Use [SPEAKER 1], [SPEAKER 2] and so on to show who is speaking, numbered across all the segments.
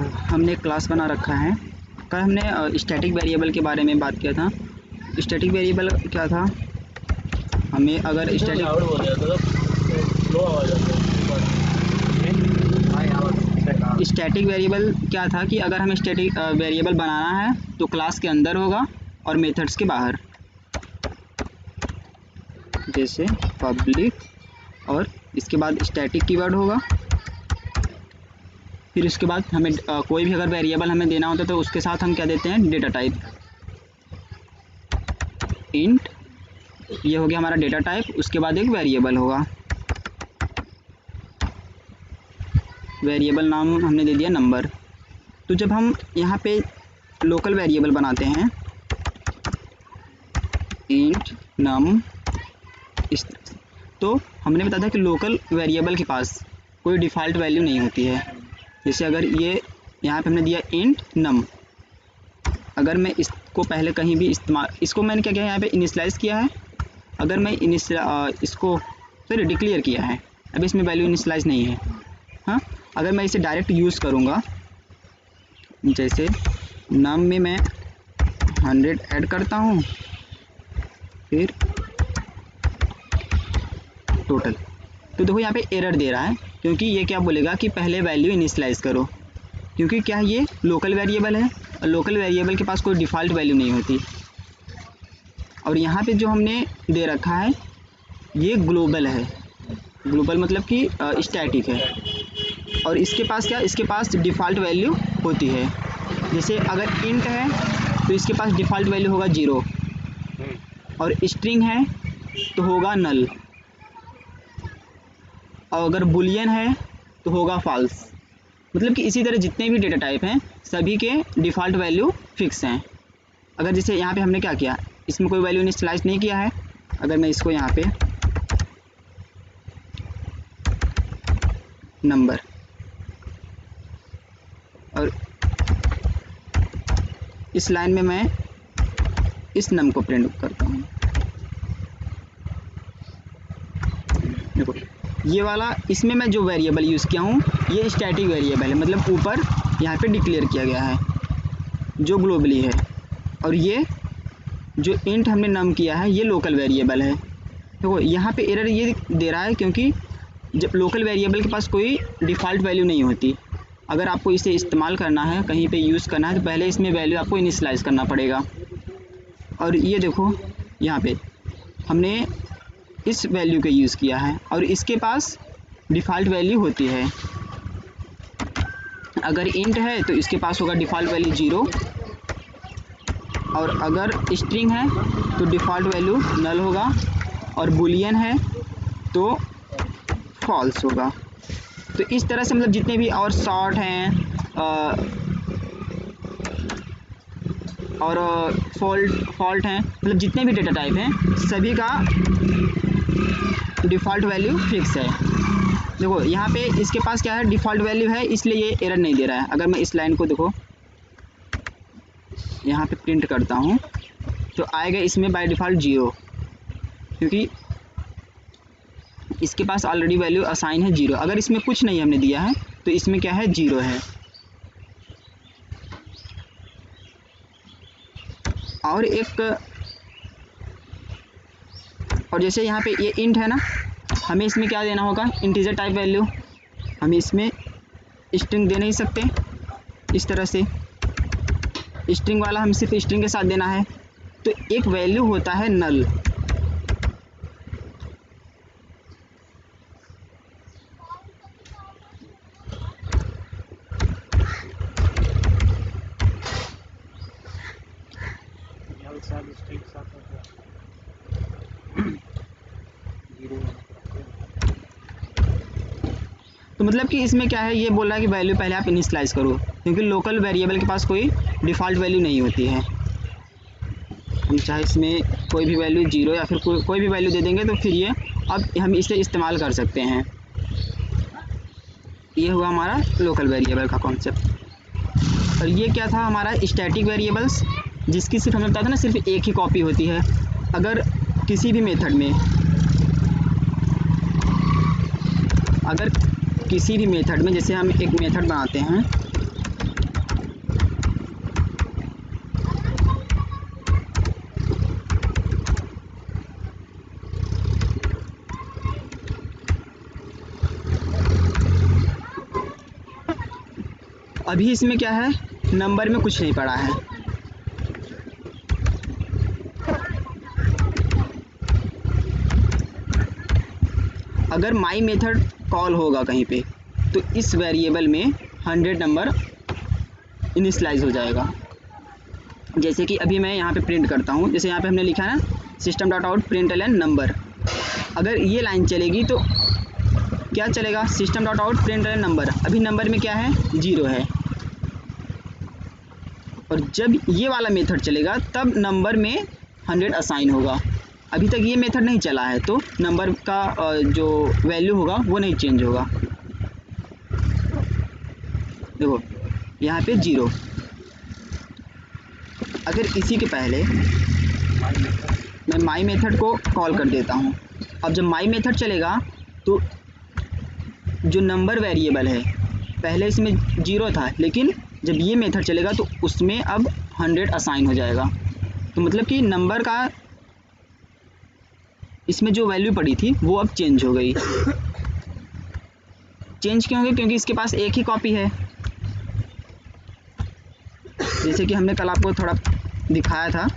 [SPEAKER 1] हमने एक क्लास बना रखा है। कल हमने स्टैटिक वेरिएबल के बारे में बात किया था। स्टैटिक वेरिएबल क्या था, हमें अगर स्टैटिक वेरिएबल क्या था कि अगर हमें स्टैटिक वेरिएबल बनाना है तो क्लास के अंदर होगा और मेथड्स के बाहर, जैसे पब्लिक, और इसके बाद स्टैटिक कीवर्ड होगा। फिर उसके बाद हमें कोई भी अगर वेरिएबल हमें देना होता है तो उसके साथ हम क्या देते हैं, डेटा टाइप, इंट, ये हो गया हमारा डेटा टाइप। उसके बाद एक वेरिएबल होगा, वेरिएबल नाम हमने दे दिया नंबर। तो जब हम यहाँ पे लोकल वेरिएबल बनाते हैं, इंट नम, तो हमने बताया था कि लोकल वेरिएबल के पास कोई डिफ़ॉल्ट वैल्यू नहीं होती है। जैसे अगर ये यहाँ पे हमने दिया इंट नम, अगर मैं इसको पहले कहीं भी इसको मैंने क्या किया है, यहाँ पे इनिशियलाइज़ किया है। अगर मैं इसको फिर डिक्लेयर किया है, अभी इसमें वैल्यू इनिशियलाइज़ नहीं है। हाँ, अगर मैं इसे डायरेक्ट यूज़ करूँगा, जैसे नम में मैं 100 ऐड करता हूँ, फिर टोटल, तो देखो यहाँ पे एरर दे रहा है, क्योंकि ये क्या बोलेगा कि पहले वैल्यू इनिशियलाइज़ करो, क्योंकि क्या है, ये लोकल वेरिएबल है और लोकल वेरिएबल के पास कोई डिफ़ॉल्ट वैल्यू नहीं होती। और यहाँ पे जो हमने दे रखा है ये ग्लोबल है। ग्लोबल मतलब कि स्टैटिक है, और इसके पास क्या, इसके पास डिफ़ॉल्ट वैल्यू होती है। जैसे अगर इंट है तो इसके पास डिफ़ॉल्ट वैल्यू होगा 0, और स्ट्रिंग है तो होगा नल, और अगर बुलियन है तो होगा फॉल्स। मतलब कि इसी तरह जितने भी डेटा टाइप हैं सभी के डिफ़ॉल्ट वैल्यू फिक्स हैं। अगर जैसे यहाँ पे हमने क्या किया, इसमें कोई वैल्यू इनिशियलाइज नहीं किया है, अगर मैं इसको यहाँ पे नंबर और इस लाइन में मैं इस नम को प्रिंट करता हूँ, देखो ये वाला, इसमें मैं जो वेरिएबल यूज़ किया हूँ ये स्टैटिक वेरिएबल है, मतलब ऊपर यहाँ पे डिक्लेयर किया गया है जो ग्लोबली है, और ये जो इंट हमने नम किया है ये लोकल वेरिएबल है। देखो यहाँ पे एरर ये दे रहा है क्योंकि जब लोकल वेरिएबल के पास कोई डिफ़ॉल्ट वैल्यू नहीं होती। अगर आपको इसे इस्तेमाल करना है, कहीं पे यूज़ करना है, तो पहले इसमें वैल्यू आपको इनिशियलाइज़ करना पड़ेगा। और ये देखो यहाँ पे हमने इस वैल्यू का यूज़ किया है और इसके पास डिफ़ॉल्ट वैल्यू होती है। अगर इंट है तो इसके पास होगा डिफ़ॉल्ट वैल्यू 0, और अगर स्ट्रिंग है तो डिफ़ॉल्ट वैल्यू नल होगा, और बुलियन है तो फॉल्स होगा। तो इस तरह से मतलब जितने भी और शॉर्ट हैं और फॉल्ट हैं, मतलब जितने भी डेटा टाइप हैं सभी का डिफ़ॉल्ट वैल्यू फिक्स है। देखो यहाँ पे इसके पास क्या है, डिफ़ॉल्ट वैल्यू है, इसलिए ये एरर नहीं दे रहा है। अगर मैं इस लाइन को देखो यहाँ पे प्रिंट करता हूँ तो आएगा इसमें बाय डिफ़ॉल्ट 0, क्योंकि इसके पास ऑलरेडी वैल्यू असाइन है 0। अगर इसमें कुछ नहीं हमने दिया है तो इसमें क्या है, 0 है। और जैसे यहाँ पे ये इंट है ना, हमें इसमें क्या देना होगा, इंटीजर टाइप वैल्यू। हम इसमें स्ट्रिंग दे नहीं सकते इस तरह से, स्ट्रिंग वाला हम सिर्फ स्ट्रिंग के साथ देना है। तो एक वैल्यू होता है नल, तो मतलब कि इसमें क्या है, ये बोल रहा है कि वैल्यू पहले आप इनिशियलाइज़ करो, क्योंकि लोकल वेरिएबल के पास कोई डिफ़ॉल्ट वैल्यू नहीं होती है। हम चाहे इसमें कोई भी वैल्यू 0 या फिर कोई भी वैल्यू दे देंगे तो फिर ये अब हम इसे इस्तेमाल कर सकते हैं। ये हुआ हमारा लोकल वेरिएबल का कॉन्सेप्ट। और ये क्या था हमारा स्टैटिक वेरिएबल्स, जिसकी सिर्फ हमें बताया था ना, सिर्फ एक ही कॉपी होती है। अगर किसी भी मेथड में, जैसे हम एक मेथड बनाते हैं अभी इसमें क्या है, नंबर में कुछ नहीं पड़ा है। अगर माई मेथड कॉल होगा कहीं पे तो इस वेरिएबल में 100 नंबर इनिशियलाइज हो जाएगा। जैसे कि अभी मैं यहाँ पे प्रिंट करता हूँ, जैसे यहाँ पे हमने लिखा है ना system dot out println number. अगर ये लाइन चलेगी तो क्या चलेगा, system dot out println number. अभी नंबर में क्या है, 0 है। और जब ये वाला मेथड चलेगा तब नंबर में 100 असाइन होगा। अभी तक ये मेथड नहीं चला है तो नंबर का जो वैल्यू होगा वो नहीं चेंज होगा। देखो यहाँ पे 0। अगर इसी के पहले मैं माई मेथड को कॉल कर देता हूँ, अब जब माई मेथड चलेगा तो जो नंबर वेरिएबल है, पहले इसमें 0 था, लेकिन जब ये मेथड चलेगा तो उसमें अब 100 असाइन हो जाएगा। तो मतलब कि नंबर का इसमें जो वैल्यू पड़ी थी वो अब चेंज हो गई। चेंज क्यों हो गई, क्योंकि इसके पास एक ही कॉपी है। जैसे कि हमने कल आपको थोड़ा दिखाया था,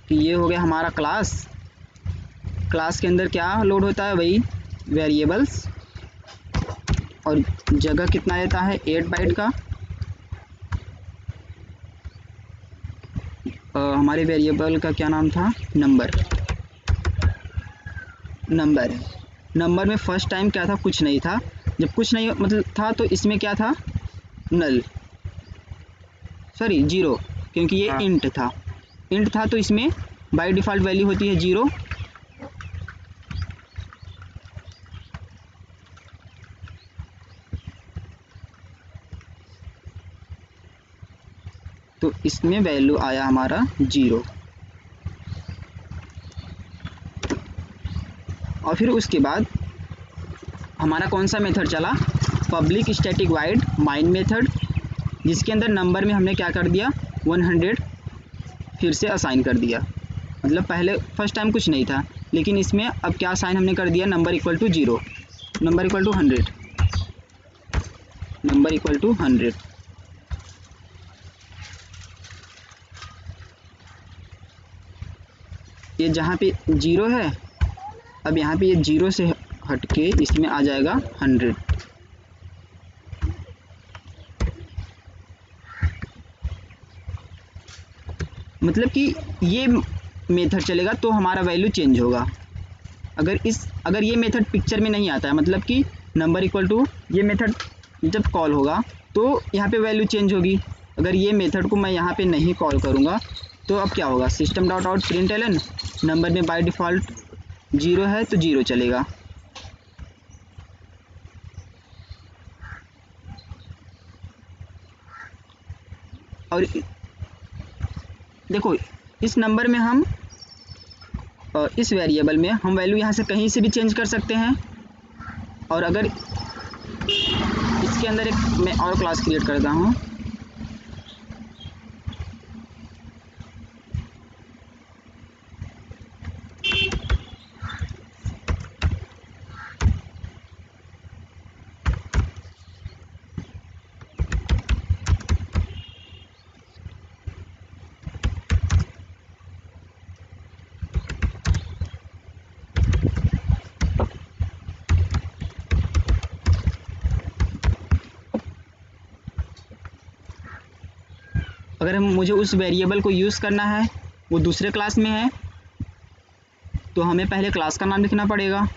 [SPEAKER 1] कि ये हो गया हमारा क्लास। क्लास के अंदर क्या लोड होता है, वही वेरिएबल्स, और जगह कितना लेता है, 8 बाइट का। हमारे वेरिएबल का क्या नाम था, नंबर। नंबर में फर्स्ट टाइम क्या था, कुछ नहीं था। जब कुछ नहीं मतलब था तो इसमें क्या था, नल, सॉरी 0, क्योंकि ये इंट था तो इसमें बाय डिफ़ॉल्ट वैल्यू होती है 0। तो इसमें वैल्यू आया हमारा 0। और फिर उसके बाद हमारा कौन सा मेथड चला, public static wide mine method, जिसके अंदर नंबर में हमने क्या कर दिया, 100 फिर से असाइन कर दिया। मतलब पहले फर्स्ट टाइम कुछ नहीं था, लेकिन इसमें अब क्या असाइन हमने कर दिया, number equal to 0, number equal to 100, number equal to 100। ये जहाँ पे 0 है, अब यहाँ पे ये 0 से हट के इसमें आ जाएगा 100। मतलब कि ये मेथड चलेगा तो हमारा वैल्यू चेंज होगा। अगर ये मेथड पिक्चर में नहीं आता है, मतलब कि नंबर इक्वल टू, ये मेथड जब कॉल होगा तो यहाँ पे वैल्यू चेंज होगी। अगर ये मेथड को मैं यहाँ पे नहीं कॉल करूँगा तो अब क्या होगा, system dot out println number में बाय डिफ़ॉल्ट 0 है तो 0 चलेगा। और देखो इस नंबर में हम इस वेरिएबल में हम वैल्यू यहाँ से कहीं से भी चेंज कर सकते हैं। और अगर इसके अंदर एक मैं और क्लास क्रिएट करता हूँ, अगर मुझे उस वेरिएबल को यूज़ करना है, वो दूसरे क्लास में है, तो हमें पहले क्लास का नाम लिखना पड़ेगा,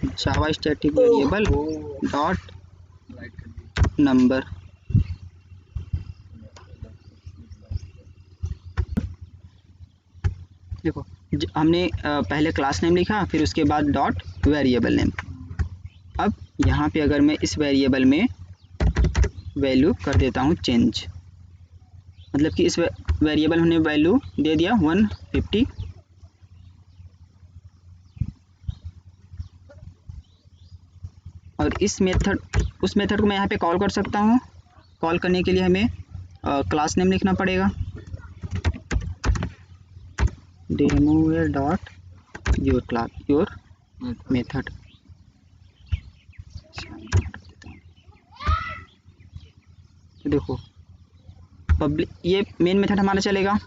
[SPEAKER 1] जावा स्टैटिक वेरिएबल डॉट नंबर। देखो हमने पहले क्लास नेम लिखा, फिर उसके बाद डॉट वेरिएबल नेम। अब यहाँ पे अगर मैं इस वेरिएबल में वैल्यू कर देता हूँ चेंज, मतलब कि इस वेरिएबल हमने वैल्यू दे दिया 150, और उस मेथड को मैं यहाँ पे कॉल कर सकता हूँ। कॉल करने के लिए हमें क्लास नेम लिखना पड़ेगा, demoware dot your class your method. तो देखो पब्लिक ये मेन मेथड हमारा चलेगा,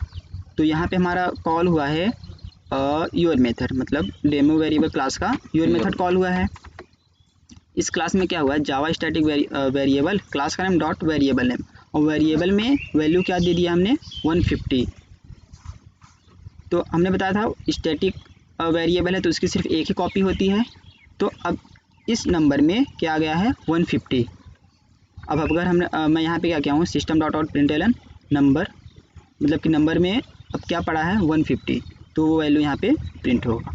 [SPEAKER 1] तो यहाँ पे हमारा कॉल हुआ है योर मेथड, मतलब डेमो वेरिएबल क्लास का योर मेथड कॉल हुआ है। इस क्लास में क्या हुआ है, जावा स्टैटिक वेरिएबल, क्लास का नाम डॉट वेरिएबल नेम, और वेरिएबल में वैल्यू क्या दे दिया हमने 150। तो हमने बताया था स्टैटिक वेरिएबल है तो उसकी सिर्फ एक ही कॉपी होती है, तो अब इस नंबर में क्या आ गया है 150। अब अगर हमने मैं यहाँ पे क्या किया हूँ system dot out println number, मतलब कि नंबर में अब क्या पड़ा है 150, तो वो वैल्यू यहाँ पे प्रिंट होगा।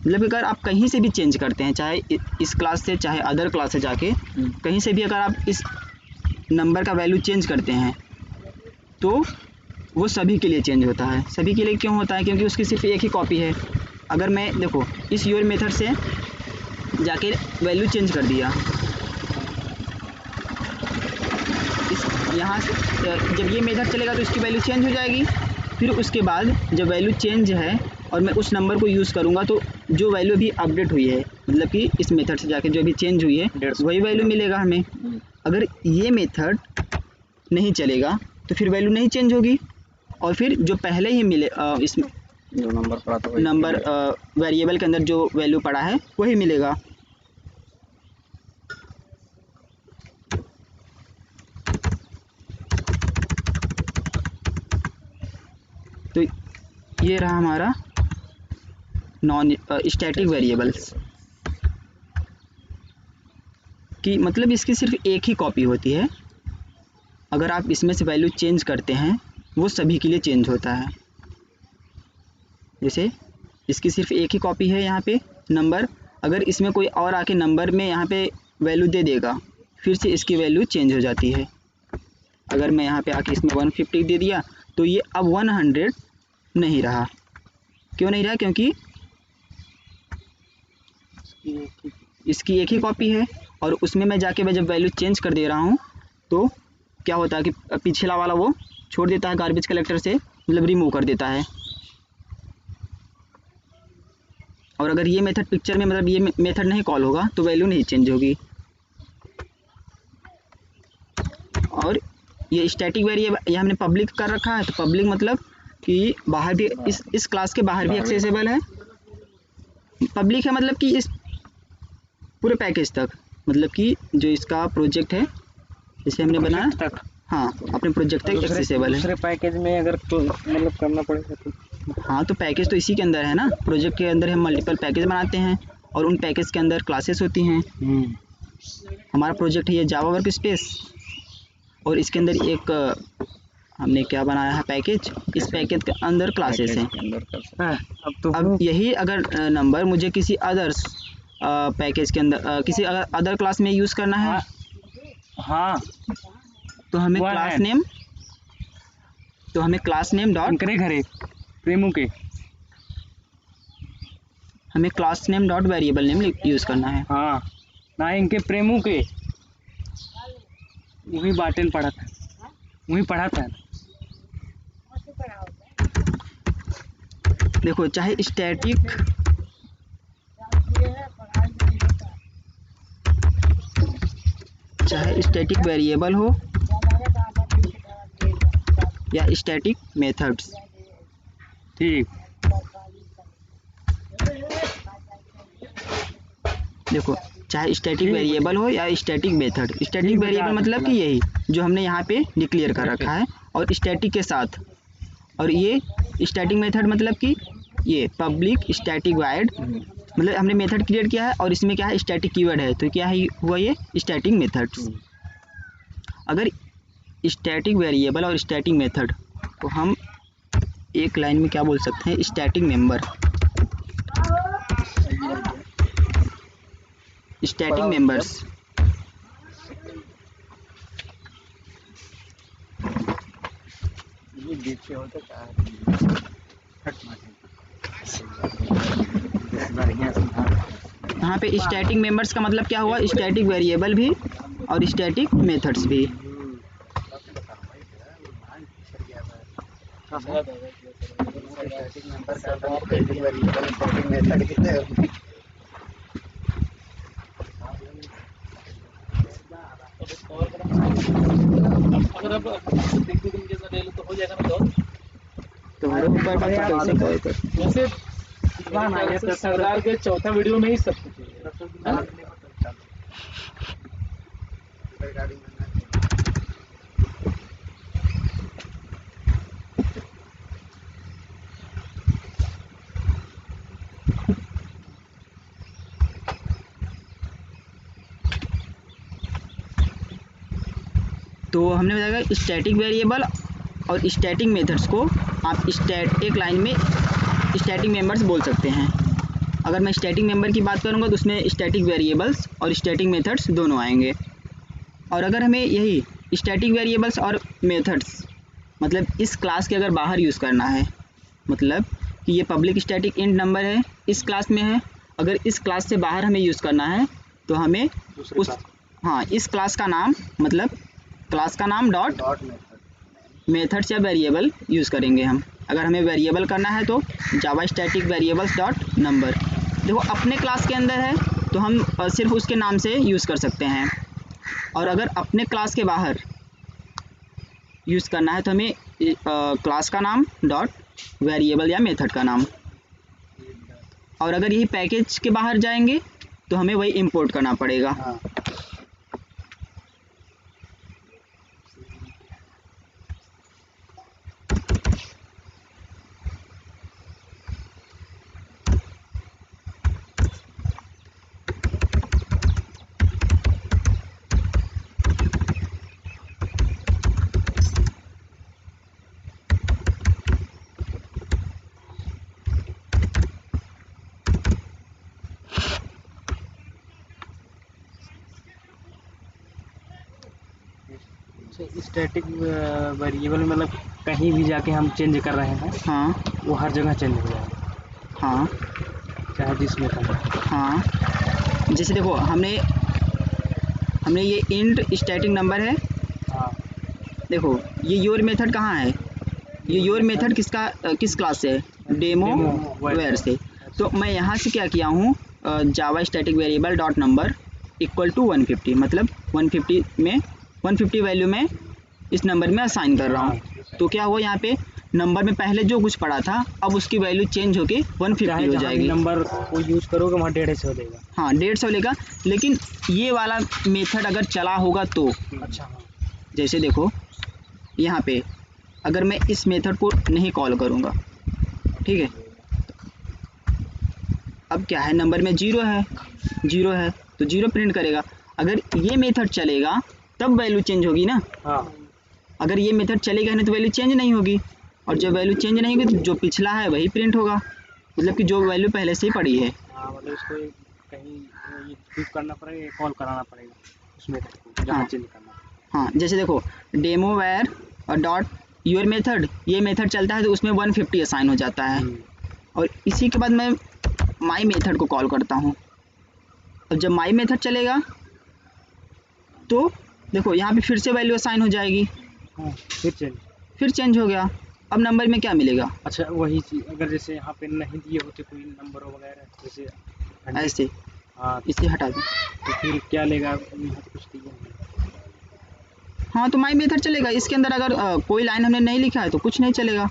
[SPEAKER 1] मतलब अगर आप कहीं से भी चेंज करते हैं, चाहे इस क्लास से चाहे अदर क्लास से जाके कहीं से भी अगर आप इस नंबर का वैल्यू चेंज करते हैं तो वो सभी के लिए चेंज होता है। सभी के लिए क्यों होता है, क्योंकि उसकी सिर्फ एक ही कॉपी है। अगर मैं देखो इस योर मेथड से जाके वैल्यू चेंज कर दिया, इस यहाँ से जब ये मेथड चलेगा तो इसकी वैल्यू चेंज हो जाएगी। फिर उसके बाद जब वैल्यू चेंज है और मैं उस नंबर को यूज़ करूँगा तो जो वैल्यू अभी अपडेट हुई है, मतलब कि इस मेथड से जाके जो अभी चेंज हुई है वही वैल्यू मिलेगा हमें। अगर ये मेथड नहीं चलेगा तो फिर वैल्यू नहीं चेंज होगी, और फिर जो पहले ही मिले इसमें
[SPEAKER 2] जो नंबर पड़ा था
[SPEAKER 1] नंबर वेरिएबल के अंदर जो वैल्यू पड़ा है वही मिलेगा। तो ये रहा हमारा नॉन स्टैटिक वेरिएबल्स की, मतलब इसकी सिर्फ एक ही कॉपी होती है। अगर आप इसमें से वैल्यू चेंज करते हैं वो सभी के लिए चेंज होता है। जैसे इसकी सिर्फ एक ही कॉपी है यहाँ पे नंबर, अगर इसमें कोई और आके नंबर में यहाँ पे वैल्यू दे देगा फिर से इसकी वैल्यू चेंज हो जाती है। अगर मैं यहाँ पे आके इसमें 150 दे दिया तो ये अब 100 नहीं रहा। क्यों नहीं रहा, क्योंकि इसकी एक ही कॉपी है, और उसमें मैं जाके मैं जब वैल्यू चेंज कर दे रहा हूँ तो क्या होता है कि पिछला वाला वो छोड़ देता है गार्बेज कलेक्टर से, मतलब रिमूव कर देता है। और अगर ये मेथड पिक्चर में, मतलब ये मेथड नहीं कॉल होगा तो वैल्यू नहीं चेंज होगी। और ये स्टैटिक वेरिएबल ये हमने पब्लिक कर रखा है, तो पब्लिक मतलब कि बाहर भी इस क्लास के बाहर भी एक्सेसिबल है। पब्लिक है मतलब कि इस पूरे पैकेज तक, मतलब कि जो इसका प्रोजेक्ट है जिसे हमने बनाया
[SPEAKER 2] तक,
[SPEAKER 1] हाँ अपने प्रोजेक्ट तक एक्सेसिबल है।
[SPEAKER 2] दूसरे पैकेज में अगर तो मतलब करना पड़ेगा तो
[SPEAKER 1] हाँ, तो पैकेज तो इसी के अंदर है ना, प्रोजेक्ट के अंदर हम मल्टीपल पैकेज बनाते हैं और उन पैकेज के अंदर क्लासेस होती हैं। हमारा प्रोजेक्ट है ये जावा वर्क स्पेस, और इसके अंदर एक हमने क्या बनाया है पैकेज, इस पैकेज के अंदर क्लासेस हैं। अब यही अगर नंबर मुझे किसी अदर्स पैकेज के अंदर किसी अदर क्लास में यूज़ करना है,
[SPEAKER 2] हाँ
[SPEAKER 1] तो हमें क्लास नेम डॉट
[SPEAKER 2] घरे प्रेमू के
[SPEAKER 1] हमें class name dot variable name use करना है।
[SPEAKER 2] हाँ ना इनके प्रेमू के वही बाटन पढ़ा था, वही पढ़ा था।
[SPEAKER 1] देखो चाहे स्टैटिक वेरिएबल हो या स्टैटिक मेथड्स,
[SPEAKER 2] ठीक
[SPEAKER 1] देखो चाहे स्टैटिक वेरिएबल हो या स्टैटिक मेथड। स्टैटिक वेरिएबल मतलब कि यही जो हमने यहाँ पे डिक्लेयर कर रखा है और स्टैटिक के साथ, और ये स्टैटिक मेथड मतलब कि ये पब्लिक स्टैटिक वाइड, मतलब हमने मेथड क्रिएट किया है और इसमें क्या है स्टैटिक कीवर्ड है, तो क्या है हुआ ये स्टैटिक मेथड्स। अगर स्टैटिक वेरिएबल और स्टैटिक मेथड तो हम एक लाइन में क्या बोल सकते हैं, स्टैटिक मेंबर। स्टैटिक मेंबर्स यहाँ पे स्टैटिक मेंबर्स का मतलब क्या हुआ, स्टैटिक वेरिएबल भी और स्टैटिक मेथड्स भी।
[SPEAKER 3] अगर अब एक दो दिन जैसा ले लो तो हो जाएगा ना दौड़।
[SPEAKER 1] तो ऊपर का कैसे कॉल कर।
[SPEAKER 3] वैसे सरदार के चौथा वीडियो में ही सब कुछ है।
[SPEAKER 1] तो हमने बताया स्टैटिक वेरिएबल और स्टैटिक मेथड्स को आप एक लाइन में स्टैटिक मेंबर्स बोल सकते हैं। अगर मैं स्टैटिक मेंबर की बात करूंगा तो उसमें स्टैटिक वेरिएबल्स और स्टैटिक मेथड्स दोनों आएंगे। और अगर हमें यही स्टैटिक वेरिएबल्स और मेथड्स मतलब इस क्लास के अगर बाहर यूज़ करना है, मतलब कि ये पब्लिक स्टैटिक इंट नंबर है, इस क्लास में है, अगर इस क्लास से बाहर हमें यूज़ करना है तो हमें इस क्लास का नाम मतलब क्लास का नाम डॉट मेथड्स या वेरिएबल यूज़ करेंगे हम। अगर हमें वेरिएबल करना है तो जावा स्टैटिक वेरिएबल्स डॉट नंबर। देखो अपने क्लास के अंदर है तो हम सिर्फ उसके नाम से यूज़ कर सकते हैं, और अगर अपने क्लास के बाहर यूज़ करना है तो हमें क्लास का नाम डॉट वेरिएबल या मेथड का नाम। और अगर यही पैकेज के बाहर जाएंगे तो हमें वही इंपोर्ट करना पड़ेगा।
[SPEAKER 2] स्टैटिक वेरिएबल मतलब कहीं भी जाके हम चेंज कर रहे हैं,
[SPEAKER 1] हाँ
[SPEAKER 2] वो हर जगह चेंज हो जाएगा,
[SPEAKER 1] हाँ
[SPEAKER 2] चाहे जिसमें करना।
[SPEAKER 1] हाँ जैसे देखो हमने ये इंट स्टैटिक नंबर है।
[SPEAKER 2] हाँ
[SPEAKER 1] देखो ये योर मेथड कहाँ है, ये योर मेथड किस क्लास से है, डेमो वेयर से। तो मैं यहाँ से क्या किया हूँ, Java static variable dot number equal to 150, मतलब 150 वैल्यू में इस नंबर में असाइन कर रहा हूँ। तो क्या हुआ यहाँ पे नंबर में पहले जो कुछ पड़ा था अब उसकी वैल्यू चेंज होके 150 हो जाएगी।
[SPEAKER 2] नंबर को यूज़ करोगे वहाँ 150 देगा।
[SPEAKER 1] हाँ 150 लेगा, लेकिन ये वाला मेथड अगर चला होगा तो
[SPEAKER 2] अच्छा हाँ।
[SPEAKER 1] जैसे देखो यहाँ पे अगर मैं इस मेथड को नहीं कॉल करूँगा, ठीक है, अब क्या है नंबर में 0 है तो 0 प्रिंट करेगा। अगर ये मेथड चलेगा तब वैल्यू चेंज होगी ना।
[SPEAKER 2] हाँ
[SPEAKER 1] अगर ये मेथड चलेगा नहीं तो वैल्यू चेंज नहीं होगी, और जब वैल्यू चेंज नहीं होगी तो जो पिछला है वही प्रिंट होगा, मतलब कि जो वैल्यू पहले से ही पड़ी है।
[SPEAKER 2] हाँ मतलब इसको कहीं ये क्लिक करना पड़ेगा, कॉल कराना पड़ेगा उस मेथड को जहाँ चेंज करना।
[SPEAKER 1] हाँ जैसे देखो डेमो वेयर और डॉट योर मेथड, ये मेथड चलता है तो उसमें 150 असाइन हो जाता है। और इसी के बाद मैं माई मेथड को कॉल करता हूँ, और जब माई मेथड चलेगा तो देखो यहाँ पे फिर से वैल्यू असाइन हो जाएगी।
[SPEAKER 2] हाँ फिर चेंज
[SPEAKER 1] हो गया। अब नंबर में क्या मिलेगा।
[SPEAKER 2] अच्छा वही चीज़ अगर जैसे यहाँ पे नहीं दिए होते कोई नंबर वगैरह जैसे
[SPEAKER 1] ऐसे,
[SPEAKER 2] हाँ
[SPEAKER 1] इसे हटा दो
[SPEAKER 2] तो फिर क्या लेगा, कुछ दिए नहीं।
[SPEAKER 1] हाँ तो माई मेथड चलेगा, इसके अंदर अगर कोई लाइन हमने नहीं लिखा है तो कुछ नहीं चलेगा।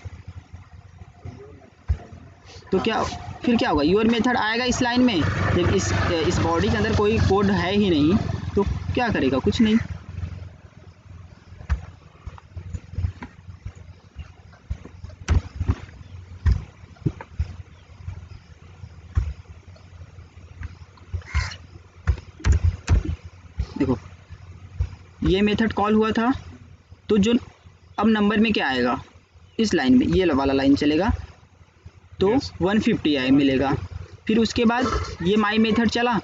[SPEAKER 1] तो क्या फिर क्या होगा, योर मेथड आएगा इस लाइन में, जब इस बॉडी के अंदर कोई कोड है ही नहीं तो क्या करेगा, कुछ नहीं। देखो ये मेथड कॉल हुआ था तो जो अब नंबर में क्या आएगा, इस लाइन में ये वाला लाइन चलेगा तो 150 आए मिलेगा। फिर उसके बाद ये माई मेथड चला,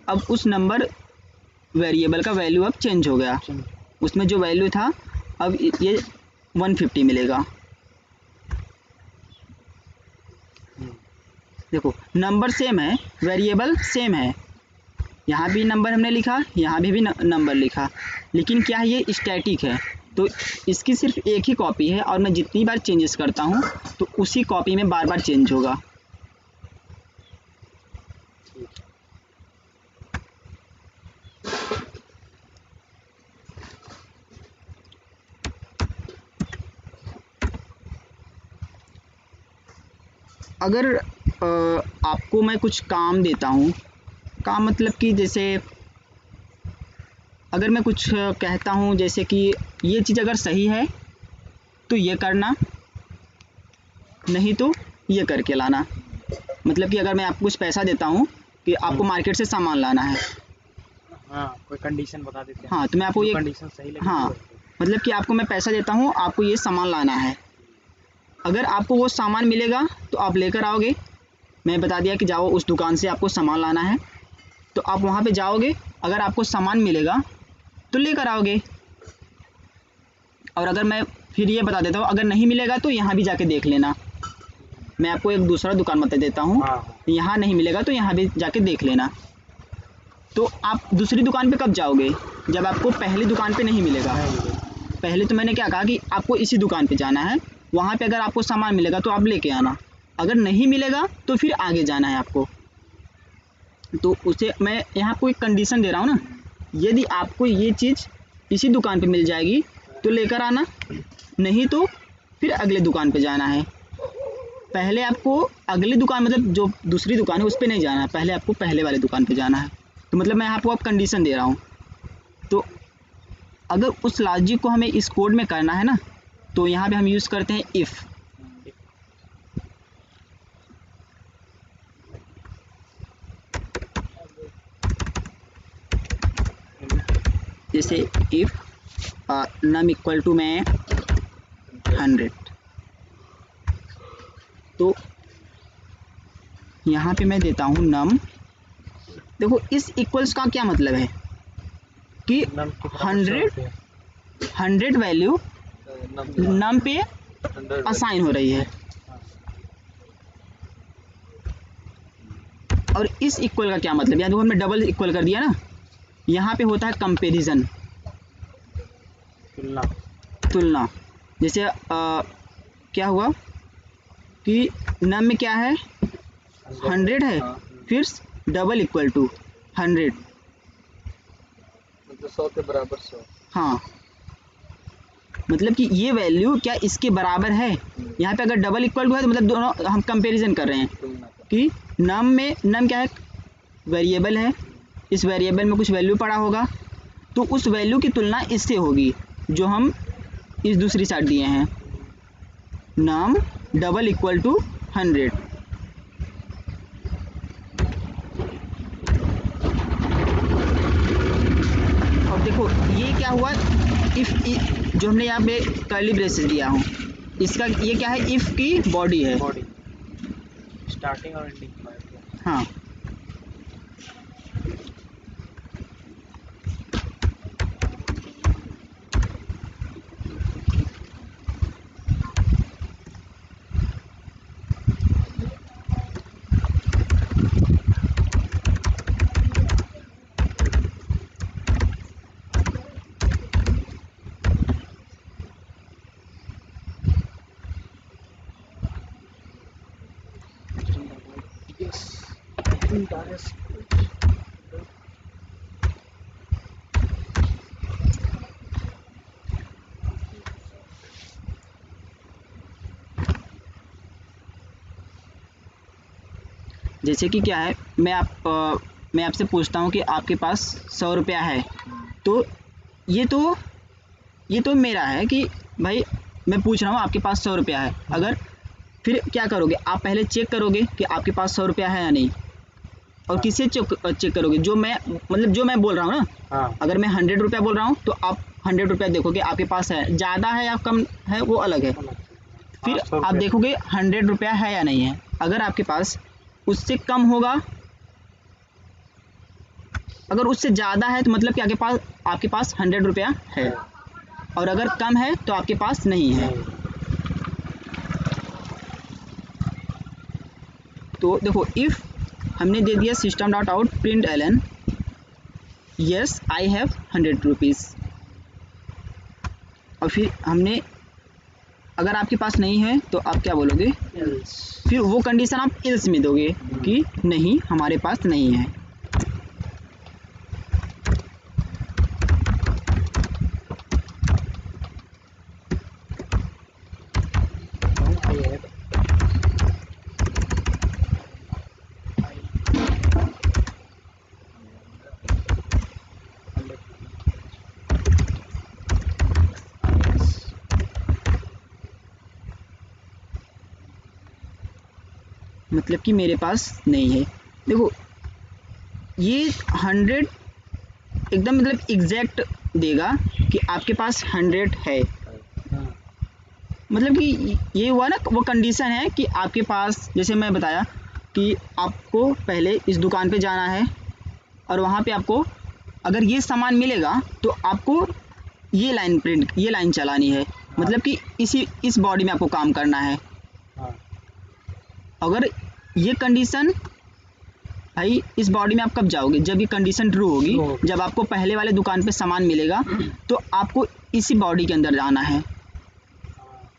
[SPEAKER 1] अब उस नंबर वेरिएबल का वैल्यू अब चेंज हो गया, उसमें जो वैल्यू था अब ये 150 मिलेगा। देखो नंबर सेम है, वेरिएबल सेम है, यहाँ भी नंबर हमने लिखा, यहाँ भी नंबर लिखा, लेकिन क्या है ये स्टैटिक है, तो इसकी सिर्फ एक ही कॉपी है और मैं जितनी बार चेंजेस करता हूँ तो उसी कॉपी में बार बार चेंज होगा। अगर आपको मैं कुछ काम देता हूँ, काम मतलब कि जैसे अगर मैं कुछ कहता हूँ जैसे कि ये चीज़ अगर सही है तो ये करना, नहीं तो ये करके लाना। मतलब कि अगर मैं आपको कुछ पैसा देता हूँ कि आपको मार्केट से सामान लाना है,
[SPEAKER 2] हाँ, कोई कंडीशन बता देते हैं।
[SPEAKER 1] हाँ, तो मैं आपको ये
[SPEAKER 2] कंडीशन सही लगे,
[SPEAKER 1] हाँ, मतलब कि आपको मैं पैसा देता हूँ, आपको ये सामान लाना है, अगर आपको वो सामान मिलेगा तो आप लेकर आओगे। मैं बता दिया कि जाओ उस दुकान से आपको सामान लाना है, तो आप वहाँ पे जाओगे, अगर आपको सामान मिलेगा तो लेकर आओगे। और अगर मैं फिर ये बता देता हूँ अगर नहीं मिलेगा तो यहाँ भी जाके देख लेना। मैं आपको एक दूसरा दुकान बता देता हूँ,
[SPEAKER 2] हाँ,
[SPEAKER 1] यहाँ नहीं मिलेगा तो यहाँ भी जाके देख लेना। तो आप दूसरी दुकान पे कब जाओगे? जब आपको पहली दुकान पे नहीं मिलेगा। पहले तो मैंने क्या कहा कि आपको इसी दुकान पे जाना है, वहाँ पे अगर आपको सामान मिलेगा तो आप लेके आना, अगर नहीं मिलेगा तो फिर आगे जाना है आपको। तो उसे मैं यहाँ कोई कंडीशन दे रहा हूँ ना, यदि आपको ये चीज़ इसी दुकान पे मिल जाएगी तो लेकर आना, नहीं तो फिर अगले दुकान पे जाना है। पहले आपको अगली दुकान मतलब जो दूसरी दुकान है उस पर नहीं जाना है, पहले आपको पहले वाले दुकान पे जाना है। तो मतलब मैं आपको अब कंडीशन दे रहा हूँ। तो अगर उस लॉजिक को हमें इस कोड में करना है ना, तो यहाँ पे हम यूज़ करते हैं इफ़। जैसे इफ़ नम इक्वल टू मैं 100, तो यहाँ पे मैं देता हूँ नम। देखो इस इक्वल्स का क्या मतलब है कि 100 वैल्यू नम पे असाइन हो रही है, और इस इक्वल का क्या मतलब है, देखो हमने डबल इक्वल कर दिया ना, यहाँ पे होता है कंपैरिजन, तुलना। जैसे क्या हुआ कि नम में क्या है 100 है, फिर डबल इक्वल टू 100,
[SPEAKER 3] मतलब 100 के बराबर 100।
[SPEAKER 1] हाँ, मतलब कि ये वैल्यू क्या इसके बराबर है। यहाँ पे अगर डबल इक्वल टू है तो मतलब दोनों हम कंपैरिजन कर रहे हैं कि नम में, नम क्या है वेरिएबल है, इस वेरिएबल में कुछ वैल्यू पड़ा होगा, तो उस वैल्यू की तुलना इससे होगी जो हम इस दूसरी साइड दिए हैं, नम डबल इक्वल टू 100। और देखो ये क्या हुआ, इफ़ जो हमने यहाँ पे कर्ली ब्रेसेस दिया हूँ, इसका ये क्या है, इफ़ की बॉडी है,
[SPEAKER 2] स्टार्टिंग और एंडिंग।
[SPEAKER 1] हाँ। जैसे कि क्या है, मैं आपसे पूछता हूँ कि आपके पास 100 रुपया है, तो ये तो मेरा है कि भाई मैं पूछ रहा हूँ आपके पास 100 रुपया है। अगर फिर क्या करोगे, आप पहले चेक करोगे कि आपके पास 100 रुपया है या नहीं, और किससे चेक करोगे, जो मैं मतलब जो मैं बोल रहा हूँ ना,
[SPEAKER 2] हाँ,
[SPEAKER 1] अगर मैं 100 रुपया बोल रहा हूँ तो आप 100 रुपया देखोगे आपके पास है, ज़्यादा है या कम है वो अलग है। फिर आप देखोगे 100 रुपया है या नहीं है, अगर आपके पास उससे कम होगा, अगर उससे ज़्यादा है तो मतलब कि आपके पास 100 रुपया है, और अगर कम है तो आपके पास नहीं है। तो देखो इफ़ हमने दे दिया system dot out println yes I have 100 rupees. और फिर हमने, अगर आपके पास नहीं है तो आप क्या बोलोगे,
[SPEAKER 2] else।
[SPEAKER 1] फिर वो कंडीशन आप एल्स में दोगे कि नहीं हमारे पास नहीं है।
[SPEAKER 2] I have
[SPEAKER 1] मतलब कि मेरे पास नहीं है। देखो ये 100 एकदम मतलब एग्जैक्ट देगा कि आपके पास 100 है।
[SPEAKER 2] हाँ,
[SPEAKER 1] मतलब कि ये हुआ ना, वो कंडीशन है कि आपके पास, जैसे मैं बताया कि आपको पहले इस दुकान पे जाना है और वहाँ पे आपको अगर ये सामान मिलेगा तो आपको ये लाइन प्रिंट, ये लाइन चलानी है। मतलब कि इस बॉडी में आपको काम करना है।
[SPEAKER 2] हाँ,
[SPEAKER 1] अगर ये कंडीशन, भाई इस बॉडी में आप कब जाओगे, जब ये कंडीशन ट्रू होगी,
[SPEAKER 2] True होगी।
[SPEAKER 1] जब आपको पहले वाले दुकान पे सामान मिलेगा तो आपको इसी बॉडी के अंदर जाना है।
[SPEAKER 2] हाँ।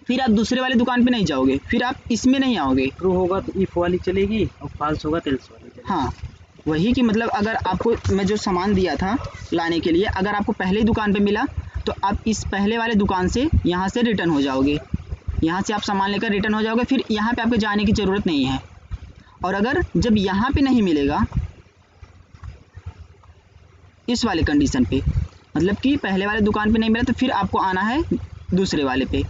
[SPEAKER 1] फिर आप दूसरे वाले दुकान पे नहीं जाओगे, फिर आप इसमें नहीं आओगे।
[SPEAKER 2] ट्रू होगा तो इफ वाली चलेगी और फॉल्स होगा तो एल्स वाली चलेगी।
[SPEAKER 1] हाँ, वही कि मतलब अगर आपको मैं जो सामान दिया था लाने के लिए, अगर आपको पहले ही दुकान पे मिला तो आप इस पहले वाले दुकान से यहाँ से रिटर्न हो जाओगे, यहाँ से आप सामान लेकर रिटर्न हो जाओगे, फिर यहाँ पे आपको जाने की ज़रूरत नहीं है। और अगर जब यहाँ पे नहीं मिलेगा, इस वाले कंडीशन पे, मतलब कि पहले वाले दुकान पे नहीं मिला तो फिर आपको आना है दूसरे वाले पे।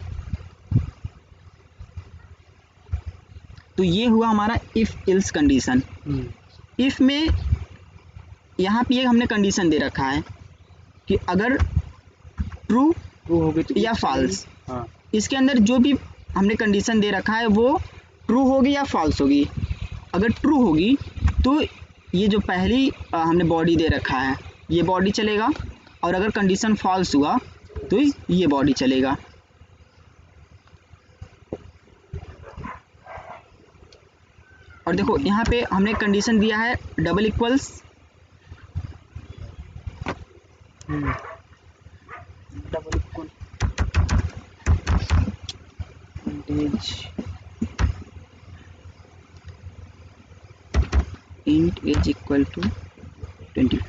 [SPEAKER 1] तो ये हुआ हमारा इफ़ एल्स कंडीशन। इफ़ में यहाँ पे हमने कंडीशन दे रखा है कि अगर ट्रू
[SPEAKER 2] ट्रू होगी तो
[SPEAKER 1] या
[SPEAKER 2] if
[SPEAKER 1] false।
[SPEAKER 2] चलेगी। हाँ,
[SPEAKER 1] इसके अंदर जो भी हमने कंडीशन दे रखा है वो ट्रू होगी या फॉल्स होगी। अगर ट्रू होगी तो ये जो पहली हमने बॉडी दे रखा है ये बॉडी चलेगा, और अगर कंडीशन फॉल्स हुआ तो ये बॉडी चलेगा। और देखो यहाँ पे हमने कंडीशन दिया है double equals,
[SPEAKER 2] double equal
[SPEAKER 1] int age equal to 24।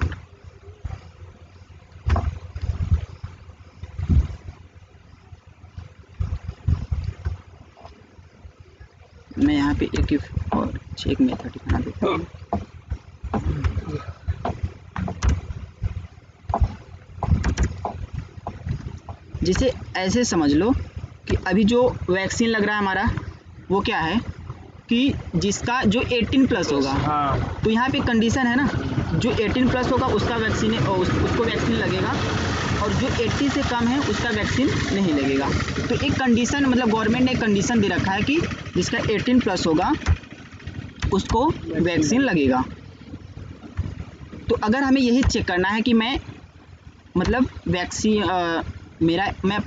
[SPEAKER 1] मैं यहाँ पे एक if और चेक मेथड बना देता हूँ। जिसे ऐसे समझ लो कि अभी जो वैक्सीन लग रहा है हमारा वो क्या है कि जिसका जो 18 प्लस होगा,
[SPEAKER 2] हाँ,
[SPEAKER 1] तो यहाँ पे कंडीशन है ना, जो 18 प्लस होगा उसका वैक्सीन उसको वैक्सीन लगेगा, और जो 80 से कम है उसका वैक्सीन नहीं लगेगा। तो एक कंडीशन, मतलब गवर्नमेंट ने एक कंडीशन दे रखा है कि जिसका 18 प्लस होगा उसको वैक्सीन लगेगा। तो अगर हमें यही चेक करना है कि मैं मतलब वैक्सीन मैं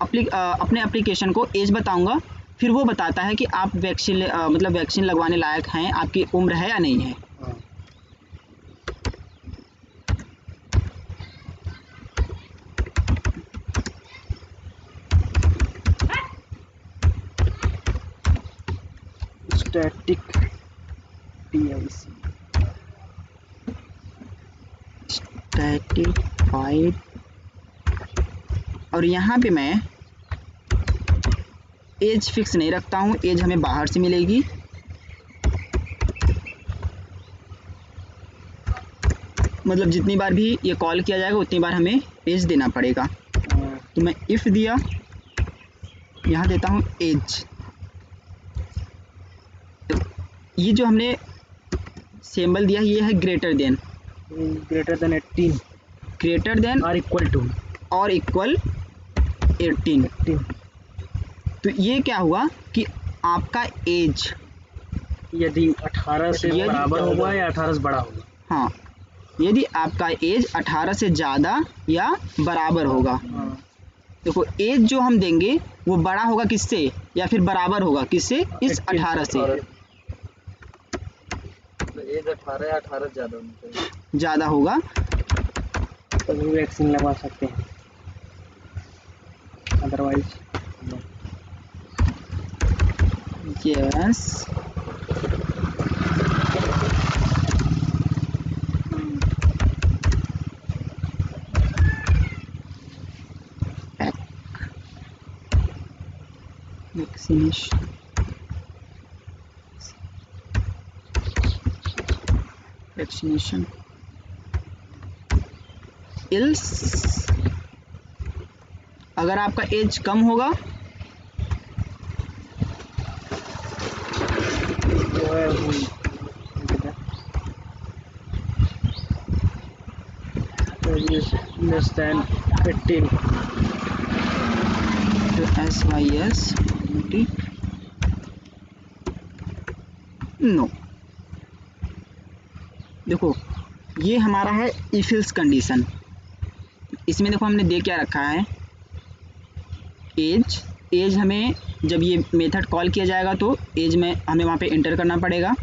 [SPEAKER 1] अपने एप्लीकेशन को एज बताऊंगा, फिर वो बताता है कि आप वैक्सीन मतलब वैक्सीन लगवाने लायक हैं, आपकी उम्र है या नहीं है।
[SPEAKER 2] हाँ। स्टैटिक PIC
[SPEAKER 1] स्टैटिफाइड, और यहाँ पे मैं एज फिक्स नहीं रखता हूँ, एज हमें बाहर से मिलेगी। मतलब जितनी बार भी ये कॉल किया जाएगा उतनी बार हमें एज देना पड़ेगा। तो मैं इफ़ दिया, यहाँ देता हूँ एज। ये जो हमने सिंबल दिया ये है greater than,
[SPEAKER 2] greater than 18
[SPEAKER 1] greater than
[SPEAKER 2] और इक्वल टू
[SPEAKER 1] और इक्वल 18। तो ये क्या हुआ कि आपका एज
[SPEAKER 2] यदि 18 से
[SPEAKER 1] यदि
[SPEAKER 2] बराबर होगा या 18 से बड़ा होगा।
[SPEAKER 1] हाँ, यदि आपका एज 18 से ज़्यादा या बराबर होगा।
[SPEAKER 2] हाँ,
[SPEAKER 1] देखो एज जो हम देंगे वो बड़ा होगा किससे या फिर बराबर होगा किससे, इस 18 से।
[SPEAKER 3] एज 18 या 18 ज्यादा होनी चाहिए।
[SPEAKER 1] ज़्यादा होगा
[SPEAKER 2] तो भी वैक्सीन लगवा सकते हैं, otherwise
[SPEAKER 1] yes. Vaccination vaccination ills, अगर आपका एज कम होगा
[SPEAKER 2] जो है लेस देन 18,
[SPEAKER 1] तो SYS नो। देखो ये हमारा है इफ-एल्स कंडीशन। इसमें देखो हमने दे क्या रखा है, एज। एज हमें जब ये मेथड कॉल किया जाएगा तो एज में हमें वहाँ पे इंटर करना पड़ेगा।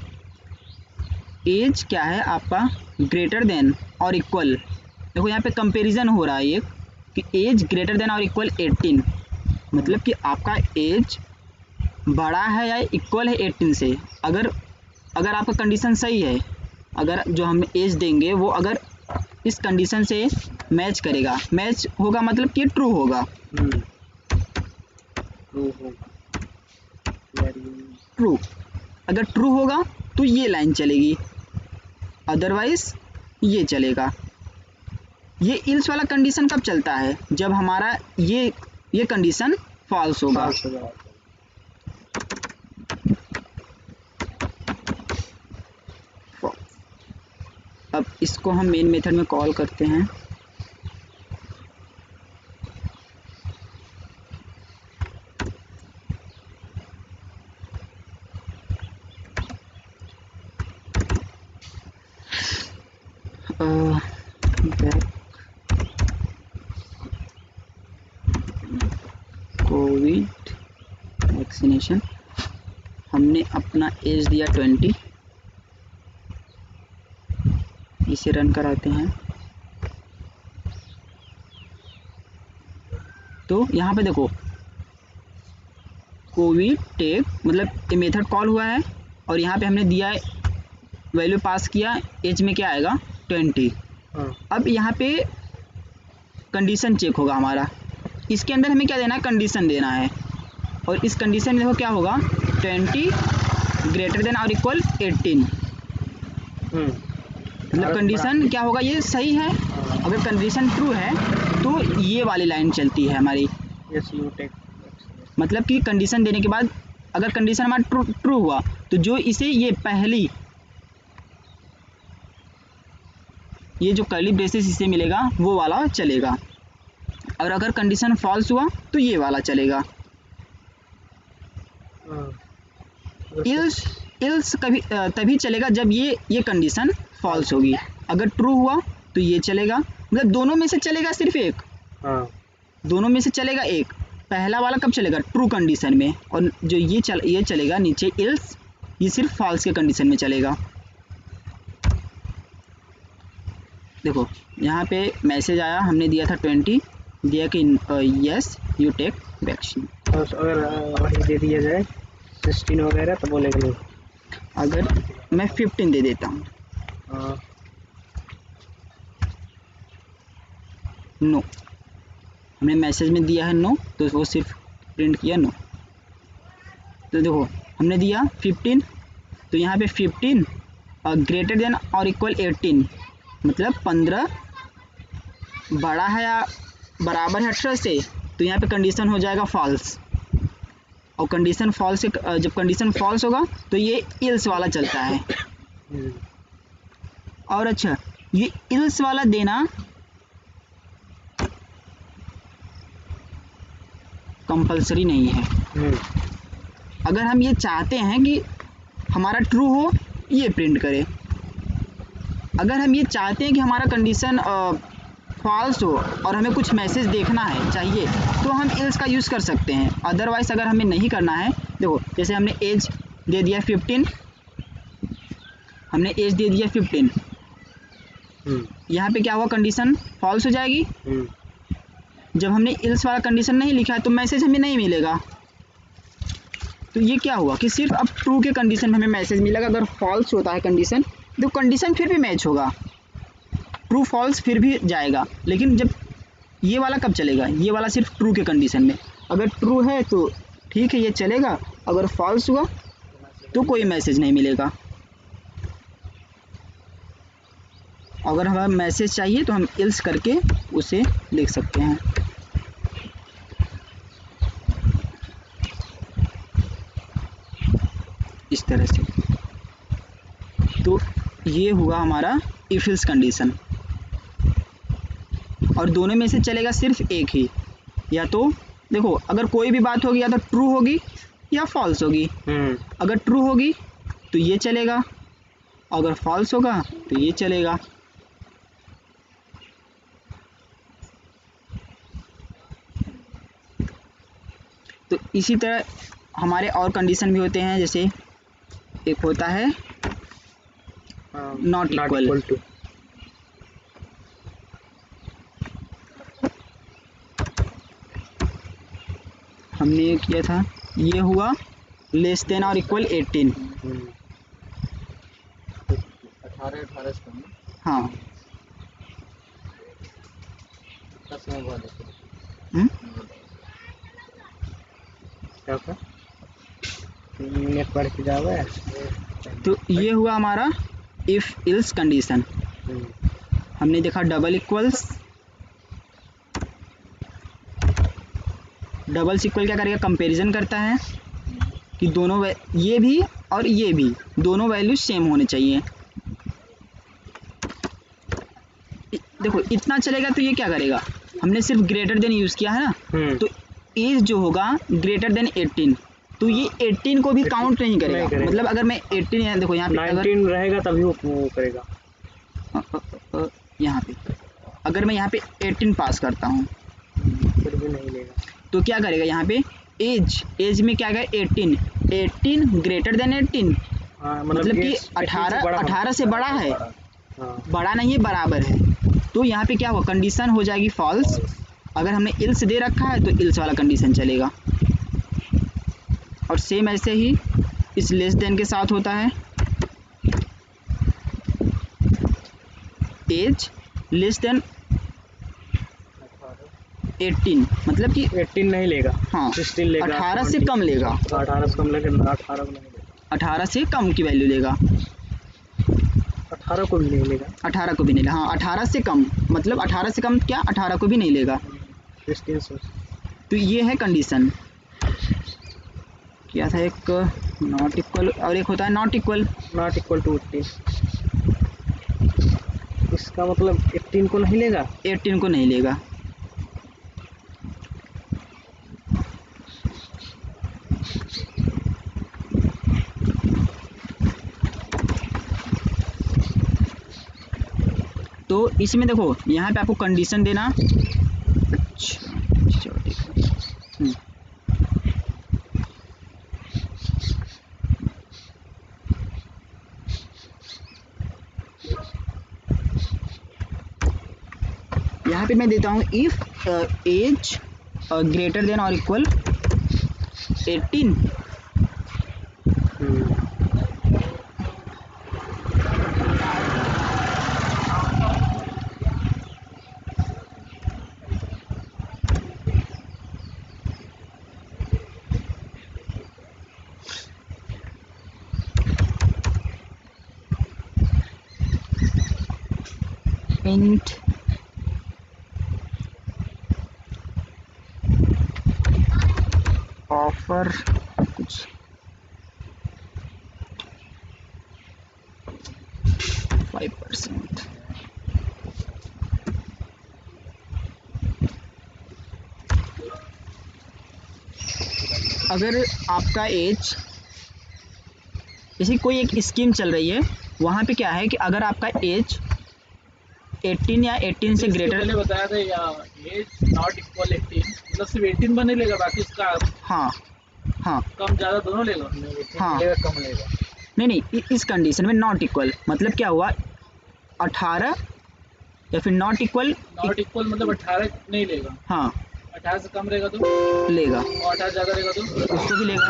[SPEAKER 1] एज क्या है आपका, ग्रेटर देन और इक्वल। देखो यहाँ पे कंपैरिजन हो रहा है ये कि एज ग्रेटर देन और इक्वल 18, मतलब कि आपका एज बड़ा है या इक्वल है 18 से। अगर आपका कंडीशन सही है, अगर जो हम एज देंगे वो अगर इस कंडीशन से मैच करेगा, मैच होगा मतलब कि ट्रू होगा। ट्रू, अगर ट्रू होगा तो ये लाइन चलेगी, अदरवाइज ये चलेगा। ये इल्स वाला कंडीशन कब चलता है, जब हमारा ये कंडीशन फॉल्स होगा। अब इसको हम मेन मेथड में कॉल करते हैं। कोविड वैक्सीनेशन, हमने अपना एज दिया 20, इसे रन कराते हैं। तो यहाँ पे देखो कोविड टेक मतलब ये मेथड कॉल हुआ है और यहाँ पे हमने दिया है वैल्यू पास किया, एज में क्या आएगा 20। अब यहाँ पे कंडीशन चेक होगा हमारा, इसके अंदर हमें क्या देना है, कंडीशन देना है। और इस कंडीशन में देखो क्या होगा, 20 ग्रेटर देन और इक्वल 18, मतलब कंडीशन क्या होगा, ये सही है। अगर कंडीशन ट्रू है तो ये वाली लाइन चलती है हमारी।
[SPEAKER 2] यस यू टेक,
[SPEAKER 1] मतलब कि कंडीशन देने के बाद अगर कंडीशन हमारा ट्रू हुआ तो जो इसे ये पहली ये जो कर्ली ब्रेसेस इसे मिलेगा वो वाला चलेगा, और अगर कंडीशन फॉल्स हुआ तो ये वाला चलेगा। इल्स कभी तभी चलेगा जब ये कंडीशन फॉल्स होगी। अगर ट्रू हुआ तो ये चलेगा, मतलब दोनों में से चलेगा सिर्फ एक, दोनों में से चलेगा एक। पहला वाला कब चलेगा, ट्रू कंडीशन में, और जो ये चलेगा नीचे इल्स, ये सिर्फ फॉल्स के कंडीशन में चलेगा। देखो यहाँ पे मैसेज आया, हमने दिया था 20, दिया कि यस यू टेक वैक्सीन।
[SPEAKER 2] अगर वही दे दिया जाए 16 वगैरह तो बोलेगा नहीं।
[SPEAKER 1] अगर मैं 15 दे देता हूँ, नो, हमने मैसेज में दिया है नो, तो वो सिर्फ प्रिंट किया नो। तो देखो हमने दिया 15, तो यहाँ पे 15 ग्रेटर देन और इक्वल 18, मतलब 15 बड़ा है या बराबर है 18 से, तो यहाँ पे कंडीशन हो जाएगा फॉल्स। और कंडीशन फॉल्स से जब कंडीशन फॉल्स होगा तो ये इल्स वाला चलता है। और अच्छा, ये इल्स वाला देना कंपलसरी नहीं है। अगर हम ये चाहते हैं कि हमारा ट्रू हो, ये प्रिंट करे। अगर हम ये चाहते हैं कि हमारा कंडीशन फॉल्स हो और हमें कुछ मैसेज देखना है चाहिए, तो हम इल्स का यूज़ कर सकते हैं। अदरवाइज अगर हमें नहीं करना है, देखो जैसे हमने एज दे दिया 15, हमने एज दे दिया 15, यहाँ पे क्या हुआ, कंडीशन फॉल्स हो जाएगी। जब हमने इल्स वाला कंडीशन नहीं लिखा है तो मैसेज हमें नहीं मिलेगा। तो ये क्या हुआ कि सिर्फ अब ट्रू के कंडीशन में हमें मैसेज मिलेगा। अगर फॉल्स होता है कंडीशन तो कंडीशन फिर भी मैच होगा, ट्रू फॉल्स फिर भी जाएगा। लेकिन जब ये वाला कब चलेगा, ये वाला सिर्फ ट्रू के कंडीशन में। अगर ट्रू है तो ठीक है ये चलेगा, अगर फॉल्स हुआ तो कोई मैसेज नहीं मिलेगा। अगर हमें मैसेज चाहिए तो हम इल्स करके उसे लिख सकते हैं। इस तरह से। तो ये हुआ हमारा इफ इल्स कंडीशन। और दोनों में से चलेगा सिर्फ एक ही, या तो देखो अगर कोई भी बात होगी या तो ट्रू होगी या फॉल्स होगी। अगर ट्रू होगी तो ये चलेगा, अगर फॉल्स होगा तो ये चलेगा। तो इसी तरह हमारे और कंडीशन भी होते हैं, जैसे एक होता है नॉट इक्वल टू। हमने ये किया था, ये हुआ लेस देन और इक्वल 18।
[SPEAKER 3] 18
[SPEAKER 1] हाँ तो ये हुआ हमारा इफ इल्स कंडीशन। हमने देखा डबल इक्वल्स। डबल इक्वल क्या करेगा, कंपैरिजन करता है कि दोनों ये भी और ये भी दोनों वैल्यूज सेम होने चाहिए। देखो इतना चलेगा तो ये क्या करेगा, हमने सिर्फ ग्रेटर देन यूज़ किया है ना, तो एज जो होगा ग्रेटर देन 18 तो ये 18 को भी काउंट नहीं करेगा। मतलब अगर मैं 18 है, देखो यहाँ पे
[SPEAKER 2] 19 रहेगा तभी वो करेगा।
[SPEAKER 1] यहाँ पे अगर मैं यहाँ पे 18 पास करता हूँ
[SPEAKER 2] फिर भी नहीं लेगा,
[SPEAKER 1] तो क्या करेगा यहाँ पे एज में क्या करेगा 18 ग्रेटर देन 18। मतलब कि 18 से बड़ा है। बड़ा नहीं है, बराबर है। तो यहाँ पे क्या हुआ, कंडीशन हो जाएगी फॉल्स। अगर हमने इल्स दे रखा है तो इल्स वाला कंडीशन चलेगा। और सेम ऐसे ही इस लेस देन के साथ होता है, एज लेस देन 18 मतलब कि
[SPEAKER 2] 18 नहीं लेगा।
[SPEAKER 1] हाँ
[SPEAKER 2] 16 लेगा,
[SPEAKER 1] 18 से कम लेगा।
[SPEAKER 2] 18 से कम लेगा, 18 को नहीं लेगा।
[SPEAKER 1] 18 से कम की वैल्यू लेगा,
[SPEAKER 2] 18 को भी नहीं लेगा।
[SPEAKER 1] 18 को भी नहीं लेगा। हाँ 18 से कम मतलब 18 से कम क्या, 18 को भी नहीं लेगा।
[SPEAKER 2] 16 से। तो
[SPEAKER 1] ये है कंडीशन। क्या था, एक नॉट इक्वल और एक होता है नॉट इक्वल
[SPEAKER 2] टू 18। इसका मतलब 18 को नहीं लेगा,
[SPEAKER 1] 18 को नहीं लेगा। तो इसमें देखो यहाँ पे आपको कंडीशन देना। अच्छा यहाँ पे मैं देता हूँ इफ एज ग्रेटर देन और इक्वल 18। int ऑफर कुछ 5%। अगर आपका एज, जैसे कोई एक स्कीम चल रही है, वहाँ पे क्या है कि अगर आपका एज 18 या 18 से ग्रेटर,
[SPEAKER 3] पहले बताया था या एज नॉट इक्वल 18 मतलब सिर्फ 18 बने लेगा, बाकी उसका
[SPEAKER 1] हाँ हाँ
[SPEAKER 3] कम ज़्यादा दोनों लेगा।
[SPEAKER 1] हाँ
[SPEAKER 3] लेगा कम लेगा।
[SPEAKER 1] नहीं इस कंडीशन में नॉट इक्वल मतलब क्या हुआ, 18 या फिर नॉट इक्वल,
[SPEAKER 3] नॉट इक्वल मतलब 18 नहीं लेगा,
[SPEAKER 1] हाँ
[SPEAKER 3] 18 से कम रहेगा तो,
[SPEAKER 1] लेगा,
[SPEAKER 3] और 18 ज़्यादा रहेगा तो।
[SPEAKER 1] उसको भी लेगा।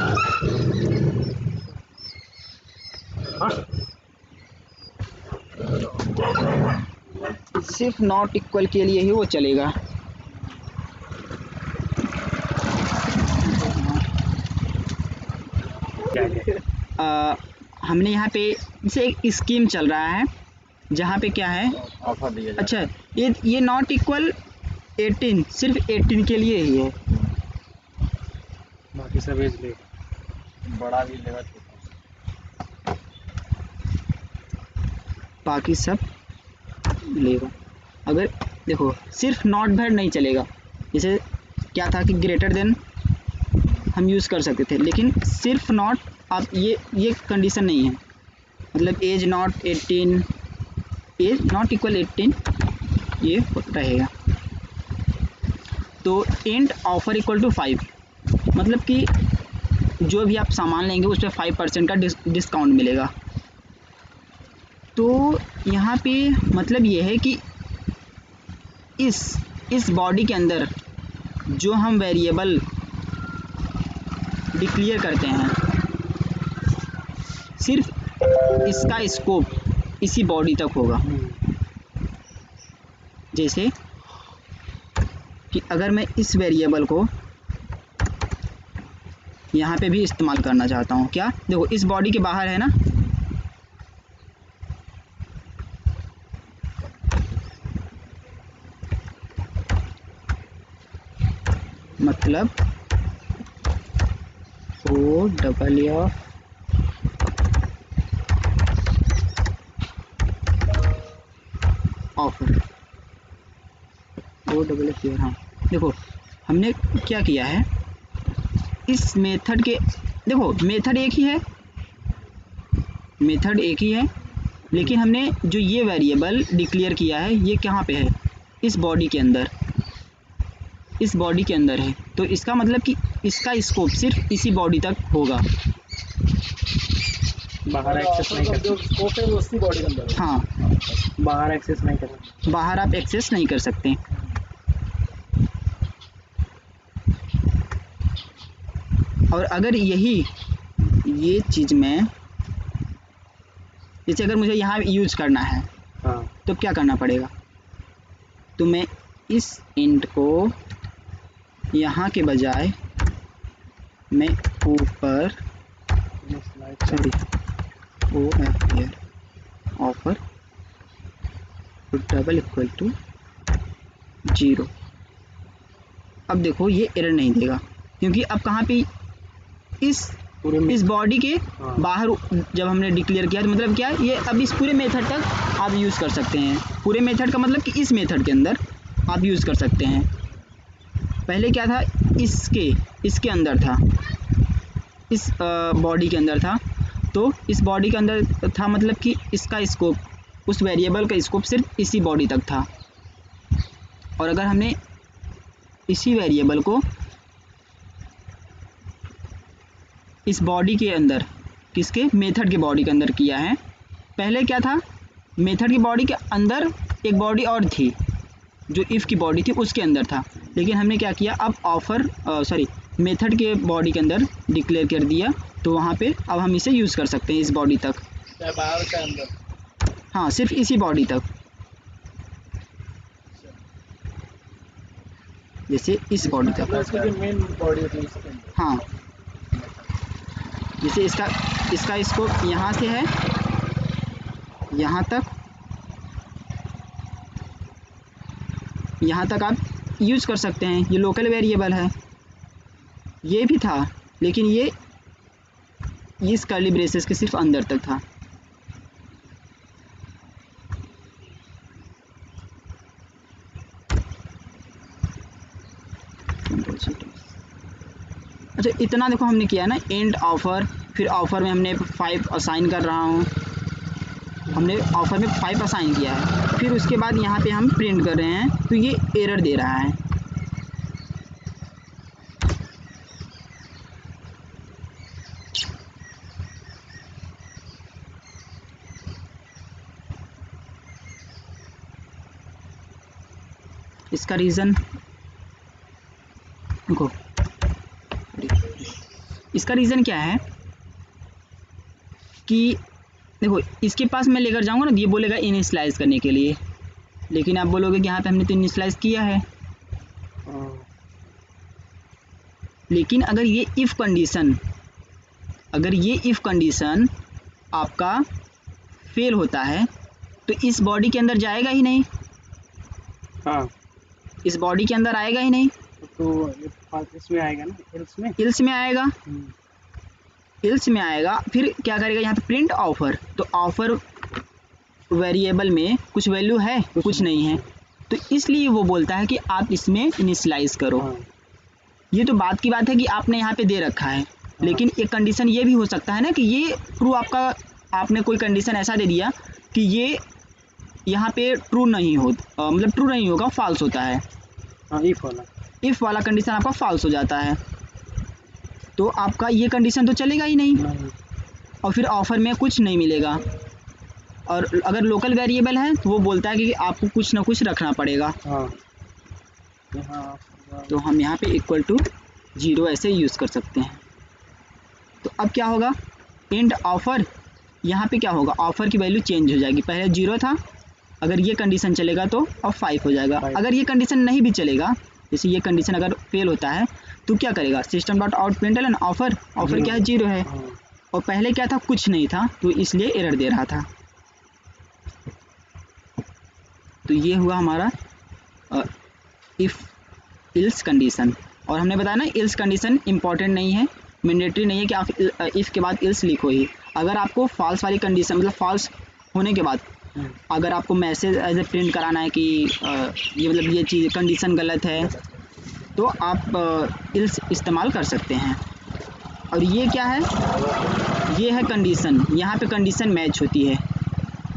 [SPEAKER 1] सिर्फ नॉट इक्वल के लिए ही वो चलेगा।
[SPEAKER 2] क्या है?
[SPEAKER 1] हमने यहाँ पे जैसे एक स्कीम चल रहा है जहाँ पे क्या है,
[SPEAKER 4] ऑफर दिया जा
[SPEAKER 1] अच्छा ये नॉट इक्वल 18 सिर्फ 18 के लिए ही है,
[SPEAKER 2] बाकी सब एज ले।
[SPEAKER 4] रहा है, बड़ा भी लेगा छोटा।
[SPEAKER 1] बाकी सब लेगा। अगर देखो सिर्फ नॉट भर नहीं चलेगा, जैसे क्या था कि ग्रेटर देन हम यूज़ कर सकते थे, लेकिन सिर्फ नॉट आप ये कंडीशन नहीं है, मतलब age not 18, age not equal 18 ये रहेगा। तो एंड ऑफर इक्वल टू 5, मतलब कि जो भी आप सामान लेंगे उस पर 5% का डिस्काउंट मिलेगा। तो यहाँ पे मतलब ये है कि इस बॉडी के अंदर जो हम वेरिएबल डिक्लेयर करते हैं, सिर्फ इसका स्कोप इसी बॉडी तक होगा। जैसे कि अगर मैं इस वेरिएबल को यहाँ पे भी इस्तेमाल करना चाहता हूँ, क्या देखो इस बॉडी के बाहर है ना, मतलब O double F offer, O double F, हाँ देखो हमने क्या किया है, इस मेथड के, देखो मेथड एक ही है, मेथड एक ही है, लेकिन हमने जो ये वेरिएबल डिक्लेयर किया है ये कहाँ पे है, इस बॉडी के अंदर, इस बॉडी के अंदर है। तो इसका मतलब कि इसका स्कोप सिर्फ इसी बॉडी तक होगा।
[SPEAKER 2] बाहर एक्सेस नहीं कर
[SPEAKER 3] जो स्कोप है वो उसी बॉडी के अंदर है।
[SPEAKER 1] हाँ,
[SPEAKER 2] बाहर एक्सेस नहीं कर सकते।
[SPEAKER 1] बाहर आप एक्सेस नहीं कर सकते। और अगर ये चीज़ में, जैसे अगर मुझे यहाँ यूज करना है
[SPEAKER 2] हाँ
[SPEAKER 1] तो क्या करना पड़ेगा, तो मैं इस इंट को यहाँ के बजाय मैं ऊपर, sorry O F offer double equal to 0। अब देखो ये एरर नहीं देगा, क्योंकि अब कहाँ पे इस बॉडी के
[SPEAKER 2] हाँ।
[SPEAKER 1] बाहर जब हमने डिक्लेयर किया तो मतलब क्या है, ये अब इस पूरे मेथड तक आप यूज़ कर सकते हैं। पूरे मेथड का मतलब कि इस मेथड के अंदर आप यूज़ कर सकते हैं। पहले क्या था, इसके अंदर था, इस बॉडी के अंदर था, तो इस बॉडी के अंदर था मतलब कि इसका स्कोप, उस वेरिएबल का स्कोप सिर्फ इसी बॉडी तक था। और अगर हमने इसी वेरिएबल को इस बॉडी के अंदर, किसके, मेथड के बॉडी के अंदर किया है, पहले क्या था, मेथड की बॉडी के अंदर एक बॉडी और थी जो इफ़ की बॉडी थी उसके अंदर था, लेकिन हमने क्या किया, अब ऑफर सॉरी मेथड के बॉडी के अंदर डिक्लेयर कर दिया, तो वहाँ पे अब हम इसे यूज़ कर सकते हैं इस बॉडी तक,
[SPEAKER 3] चाहे बाहर चाहे अंदर।
[SPEAKER 1] हाँ सिर्फ इसी बॉडी तक। जैसे इस बॉडी तक,
[SPEAKER 3] मतलब इसकी जो मेन बॉडी होती है उसके अंदर।
[SPEAKER 1] हाँ जैसे इसका स्कोप यहाँ से है यहाँ तक आप यूज़ कर सकते हैं, ये लोकल वेरिएबल है, ये भी था, लेकिन ये इस कर्ली ब्रेसेस के सिर्फ अंदर तक था। अच्छा इतना देखो हमने किया ना, एंड ऑफर, फिर ऑफर में हमने 5 असाइन कर रहा हूँ, हमने ऑफर में 5 असाइन किया है, फिर उसके बाद यहाँ पे हम प्रिंट कर रहे हैं तो ये एरर दे रहा है। इसका रीज़न देखो, इसका रीज़न क्या है कि देखो इसके पास मैं लेकर जाऊंगा ना, ये बोलेगा इनिशियलाइज करने के लिए, लेकिन आप बोलोगे कि यहाँ पे हमने तो इनिशियलाइज किया है। लेकिन अगर ये इफ़ कंडीशन आपका फेल होता है तो इस बॉडी के अंदर जाएगा ही नहीं,
[SPEAKER 2] हाँ,
[SPEAKER 1] इस बॉडी के अंदर आएगा ही नहीं,
[SPEAKER 2] तो इसमें आएगा ना,
[SPEAKER 1] इल्स में आएगा, इल्स में आएगा। फिर क्या करेगा यहाँ पे प्रिंट ऑफर, तो ऑफर वेरिएबल में कुछ वैल्यू है, कुछ नहीं है, तो इसलिए वो बोलता है कि आप इसमें इनिशियलाइज करो।
[SPEAKER 2] हाँ,
[SPEAKER 1] ये तो बात की बात है कि आपने यहाँ पे दे रखा है, लेकिन एक कंडीशन ये भी हो सकता है ना कि ये ट्रू आपका, आपने कोई कंडीशन ऐसा दे दिया कि ये यहाँ पे ट्रू नहीं हो, मतलब ट्रू नहीं होगा, फॉल्स होता है।
[SPEAKER 2] हाँ,
[SPEAKER 1] इफ़ वाला कंडीशन आपका फॉल्स हो जाता है तो आपका ये कंडीशन तो चलेगा ही नहीं, और फिर ऑफर में कुछ नहीं मिलेगा। और अगर लोकल वेरिएबल है तो वो बोलता है कि आपको कुछ ना कुछ रखना पड़ेगा।
[SPEAKER 2] हाँ,
[SPEAKER 1] तो हम यहाँ पे इक्वल टू 0 ऐसे यूज़ कर सकते हैं। तो अब क्या होगा, इंट ऑफर, यहाँ पे क्या होगा, ऑफर की वैल्यू चेंज हो जाएगी, पहले 0 था, अगर ये कंडीशन चलेगा तो अब 5 हो जाएगा। अगर ये कंडीशन नहीं भी चलेगा, जैसे ये कंडीशन अगर फेल होता है तो क्या करेगा, system dot out println offer क्या है, 0 है, और पहले क्या था, कुछ नहीं था, तो इसलिए एरर दे रहा था। तो ये हुआ हमारा इफ़ इल्स कंडीशन। और हमने बताया ना इल्स कंडीशन इंपॉर्टेंट नहीं है, मैंडेटरी नहीं है कि आप इफ़ के बाद इल्स लिखो ही। अगर आपको फॉल्स वाली कंडीशन, मतलब फॉल्स होने के बाद अगर आपको मैसेज एज ए प्रिंट कराना है कि ये मतलब ये चीज़ कंडीशन गलत है, तो आप इल्स इस्तेमाल कर सकते हैं। और ये क्या है, ये है कंडीशन, यहाँ पे कंडीशन मैच होती है।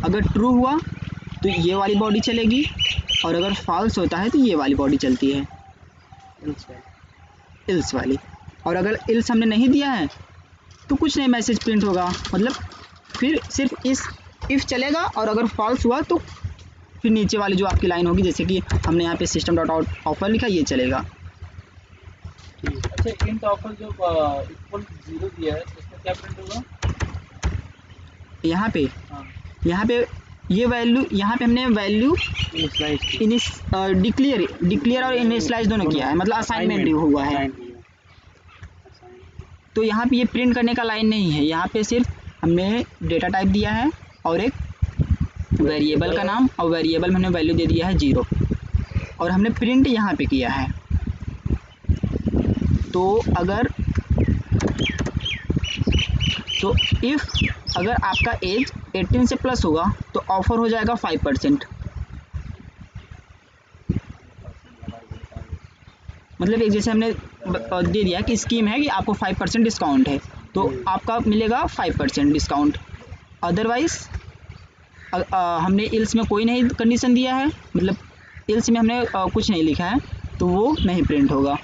[SPEAKER 1] अगर ट्रू हुआ तो ये वाली बॉडी चलेगी, और अगर फॉल्स होता है तो ये वाली बॉडी चलती है, इल्स वाली। और अगर इल्स हमने नहीं दिया है तो कुछ नहीं मैसेज प्रिंट होगा, मतलब फिर सिर्फ इस इफ़ चलेगा, और अगर फॉल्स हुआ तो फिर नीचे वाली जो आपकी लाइन होगी, जैसे कि हमने यहाँ पे सिस्टम डॉट आउट ऑफर लिखा, ये चलेगा।
[SPEAKER 3] अच्छा, इंट ऑफर जो इक्वल 0 दिया है उसमें क्या प्रिंट होगा?
[SPEAKER 1] यहाँ पे
[SPEAKER 3] हाँ,
[SPEAKER 1] यहाँ पे ये वैल्यू, यहाँ पे हमने वैल्यू डिक्लेयर और इनिशियलाइज दोनों किया है, मतलब असाइनमेंट हुआ है। तो यहाँ पे ये प्रिंट करने का लाइन नहीं है, यहाँ पे सिर्फ हमने डेटा टाइप दिया है और एक वेरिएबल का नाम, और वेरिएबल में हमने वैल्यू दे दिया है 0, और हमने प्रिंट यहाँ पे किया है। तो इफ़ अगर आपका एज 18 से प्लस होगा तो ऑफर हो जाएगा 5%, मतलब एक जैसे हमने दे दिया कि स्कीम है कि आपको 5% डिस्काउंट है, तो आपका मिलेगा 5% डिस्काउंट। अदरवाइज़ हमने इल्स में कोई नहीं कंडीशन दिया है, मतलब इल्स में हमने कुछ नहीं लिखा है, तो वो नहीं प्रिंट होगा।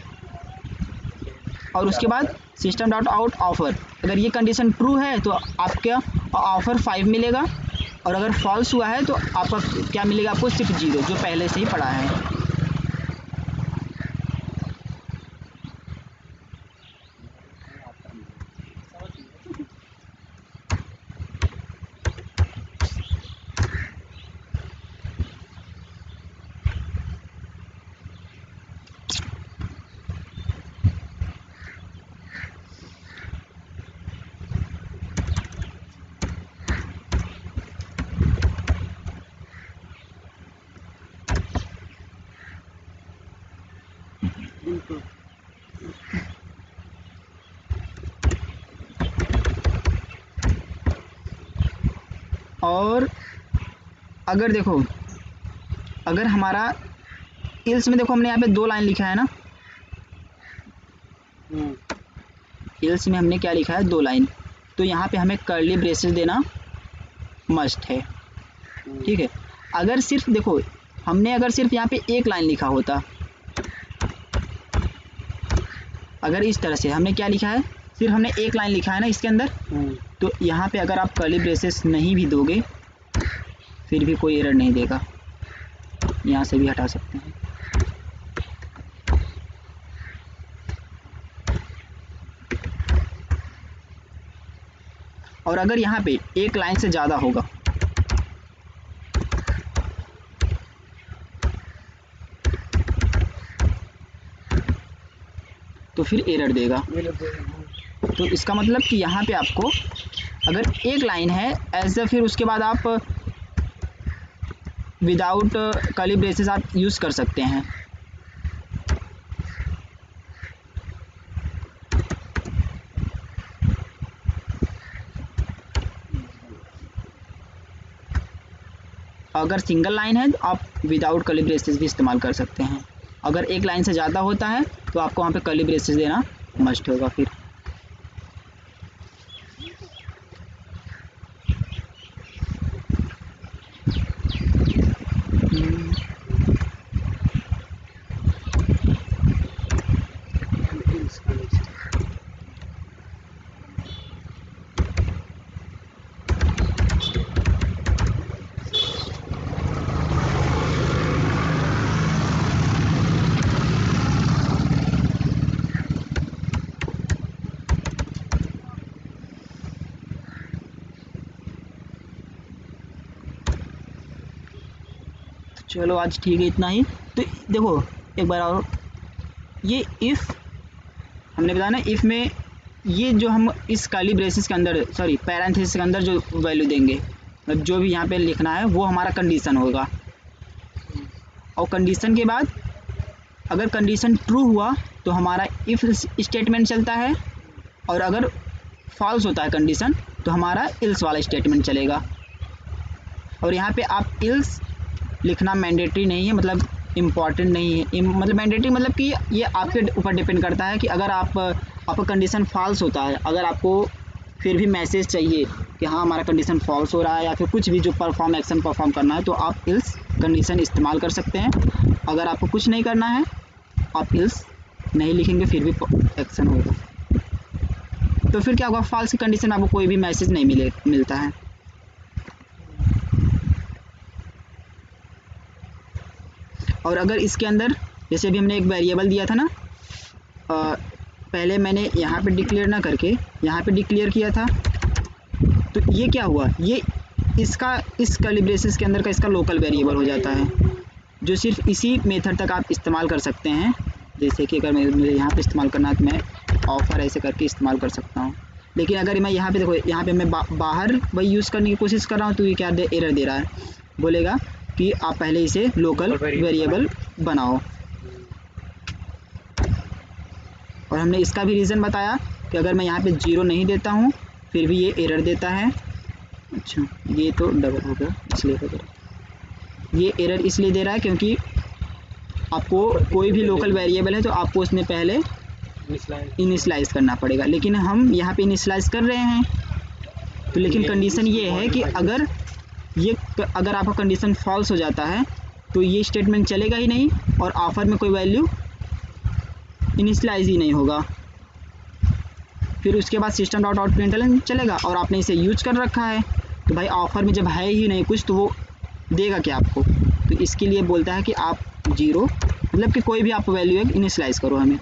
[SPEAKER 1] और उसके बाद सिस्टम डॉट आउट ऑफर, अगर ये कंडीशन ट्रू है तो आपका ऑफर 5 मिलेगा, और अगर फॉल्स हुआ है तो आपका क्या मिलेगा, आपको सिर्फ 0, जो पहले से ही पड़ा है। और अगर देखो, अगर हमारा इल्स में देखो हमने यहाँ पे 2 लाइन लिखा है ना, इल्स में हमने क्या लिखा है, 2 लाइन, तो यहाँ पे हमें कर्ली ब्रेसेस देना मस्ट है, ठीक है। अगर सिर्फ देखो, हमने अगर सिर्फ यहाँ पे 1 लाइन लिखा होता, अगर इस तरह से हमने क्या लिखा है, सिर्फ हमने 1 लाइन लिखा है ना इसके अंदर, तो यहाँ पे अगर आप कर्ली ब्रेसेस नहीं भी दोगे फिर भी कोई एरर नहीं देगा, यहाँ से भी हटा सकते हैं। और अगर यहाँ पे एक लाइन से ज़्यादा होगा तो फिर एरर देगा। तो इसका मतलब कि यहाँ पे आपको अगर एक लाइन है ऐसे, फिर उसके बाद आप विदाउट कर्ली ब्रेसेस आप यूज़ कर सकते हैं। अगर सिंगल लाइन है तो आप विदाउट कर्ली ब्रेसेस भी इस्तेमाल कर सकते हैं। अगर एक लाइन से ज़्यादा होता है तो आपको वहाँ पे कर्ली ब्रेसेस देना मस्ट होगा फिर। चलो आज ठीक है इतना ही। तो देखो एक बार और, ये इफ़ हमने बताया ना, इफ़ में ये जो हम इस कर्ली ब्रेसेस के अंदर, सॉरी पैरेंथेसिस के अंदर जो वैल्यू देंगे, मतलब जो भी यहाँ पे लिखना है वो हमारा कंडीशन होगा। और कंडीशन के बाद अगर कंडीशन ट्रू हुआ तो हमारा इफ़ स्टेटमेंट चलता है, और अगर फॉल्स होता है कंडीशन तो हमारा इल्स वाला स्टेटमेंट चलेगा। और यहाँ पे आप इल्स लिखना मैंडेटरी नहीं है, मतलब इम्पॉर्टेंट नहीं है। मतलब मैंडेटरी मतलब कि ये आपके ऊपर डिपेंड करता है कि अगर आपका कंडीशन फॉल्स होता है, अगर आपको फिर भी मैसेज चाहिए कि हाँ हमारा कंडीशन फॉल्स हो रहा है, या फिर कुछ भी जो एक्शन परफॉर्म करना है, तो आप इल्स कंडीशन इस्तेमाल कर सकते हैं। अगर आपको कुछ नहीं करना है आप इल्स नहीं लिखेंगे फिर भी एक्शन होगा। तो फिर क्या होगा, फॉल्स की कंडीशन आपको कोई भी मैसेज नहीं मिलता है। और अगर इसके अंदर जैसे भी हमने एक वेरिएबल दिया था ना, पहले मैंने यहाँ पे डिक्लेयर ना करके यहाँ पे डिक्लेयर किया था, तो ये क्या हुआ, ये इसका इस कर्ली ब्रेसेस के अंदर का इसका लोकल वेरिएबल हो जाता है, जो सिर्फ इसी मेथड तक आप इस्तेमाल कर सकते हैं। जैसे कि अगर मुझे यहाँ पे इस्तेमाल करना है तो मैं ऑफर ऐसे करके इस्तेमाल कर सकता हूँ। लेकिन अगर मैं यहाँ पे देखो, यहाँ पे मैं बाहर वही यूज़ करने की कोशिश कर रहा हूँ, तो ये क्या एरर दे रहा है, बोलेगा कि आप पहले इसे लोकल वेरिएबल बनाओ। और हमने इसका भी रीज़न बताया कि अगर मैं यहाँ पे 0 नहीं देता हूँ फिर भी ये एरर देता है। अच्छा ये तो डबल हो गया, इसलिए हो गया। ये एरर इसलिए दे रहा है क्योंकि आपको कोई भी लोकल वेरिएबल है तो आपको उसमें पहले इनिशियलाइज करना पड़ेगा, लेकिन हम यहाँ पे इनिशियलाइज कर रहे हैं। तो लेकिन कंडीशन ये है कि अगर आपका कंडीशन फॉल्स हो जाता है तो ये स्टेटमेंट चलेगा ही नहीं, और ऑफर में कोई वैल्यू इनिशियलाइज ही नहीं होगा। फिर उसके बाद सिस्टम डॉट आउट प्रिंटलन चलेगा, और आपने इसे यूज कर रखा है, तो भाई ऑफर में जब है ही नहीं कुछ तो वो देगा क्या आपको। तो इसके लिए बोलता है कि आप 0 मतलब कि कोई भी आप वैल्यू इनिशियलाइज करो हमें।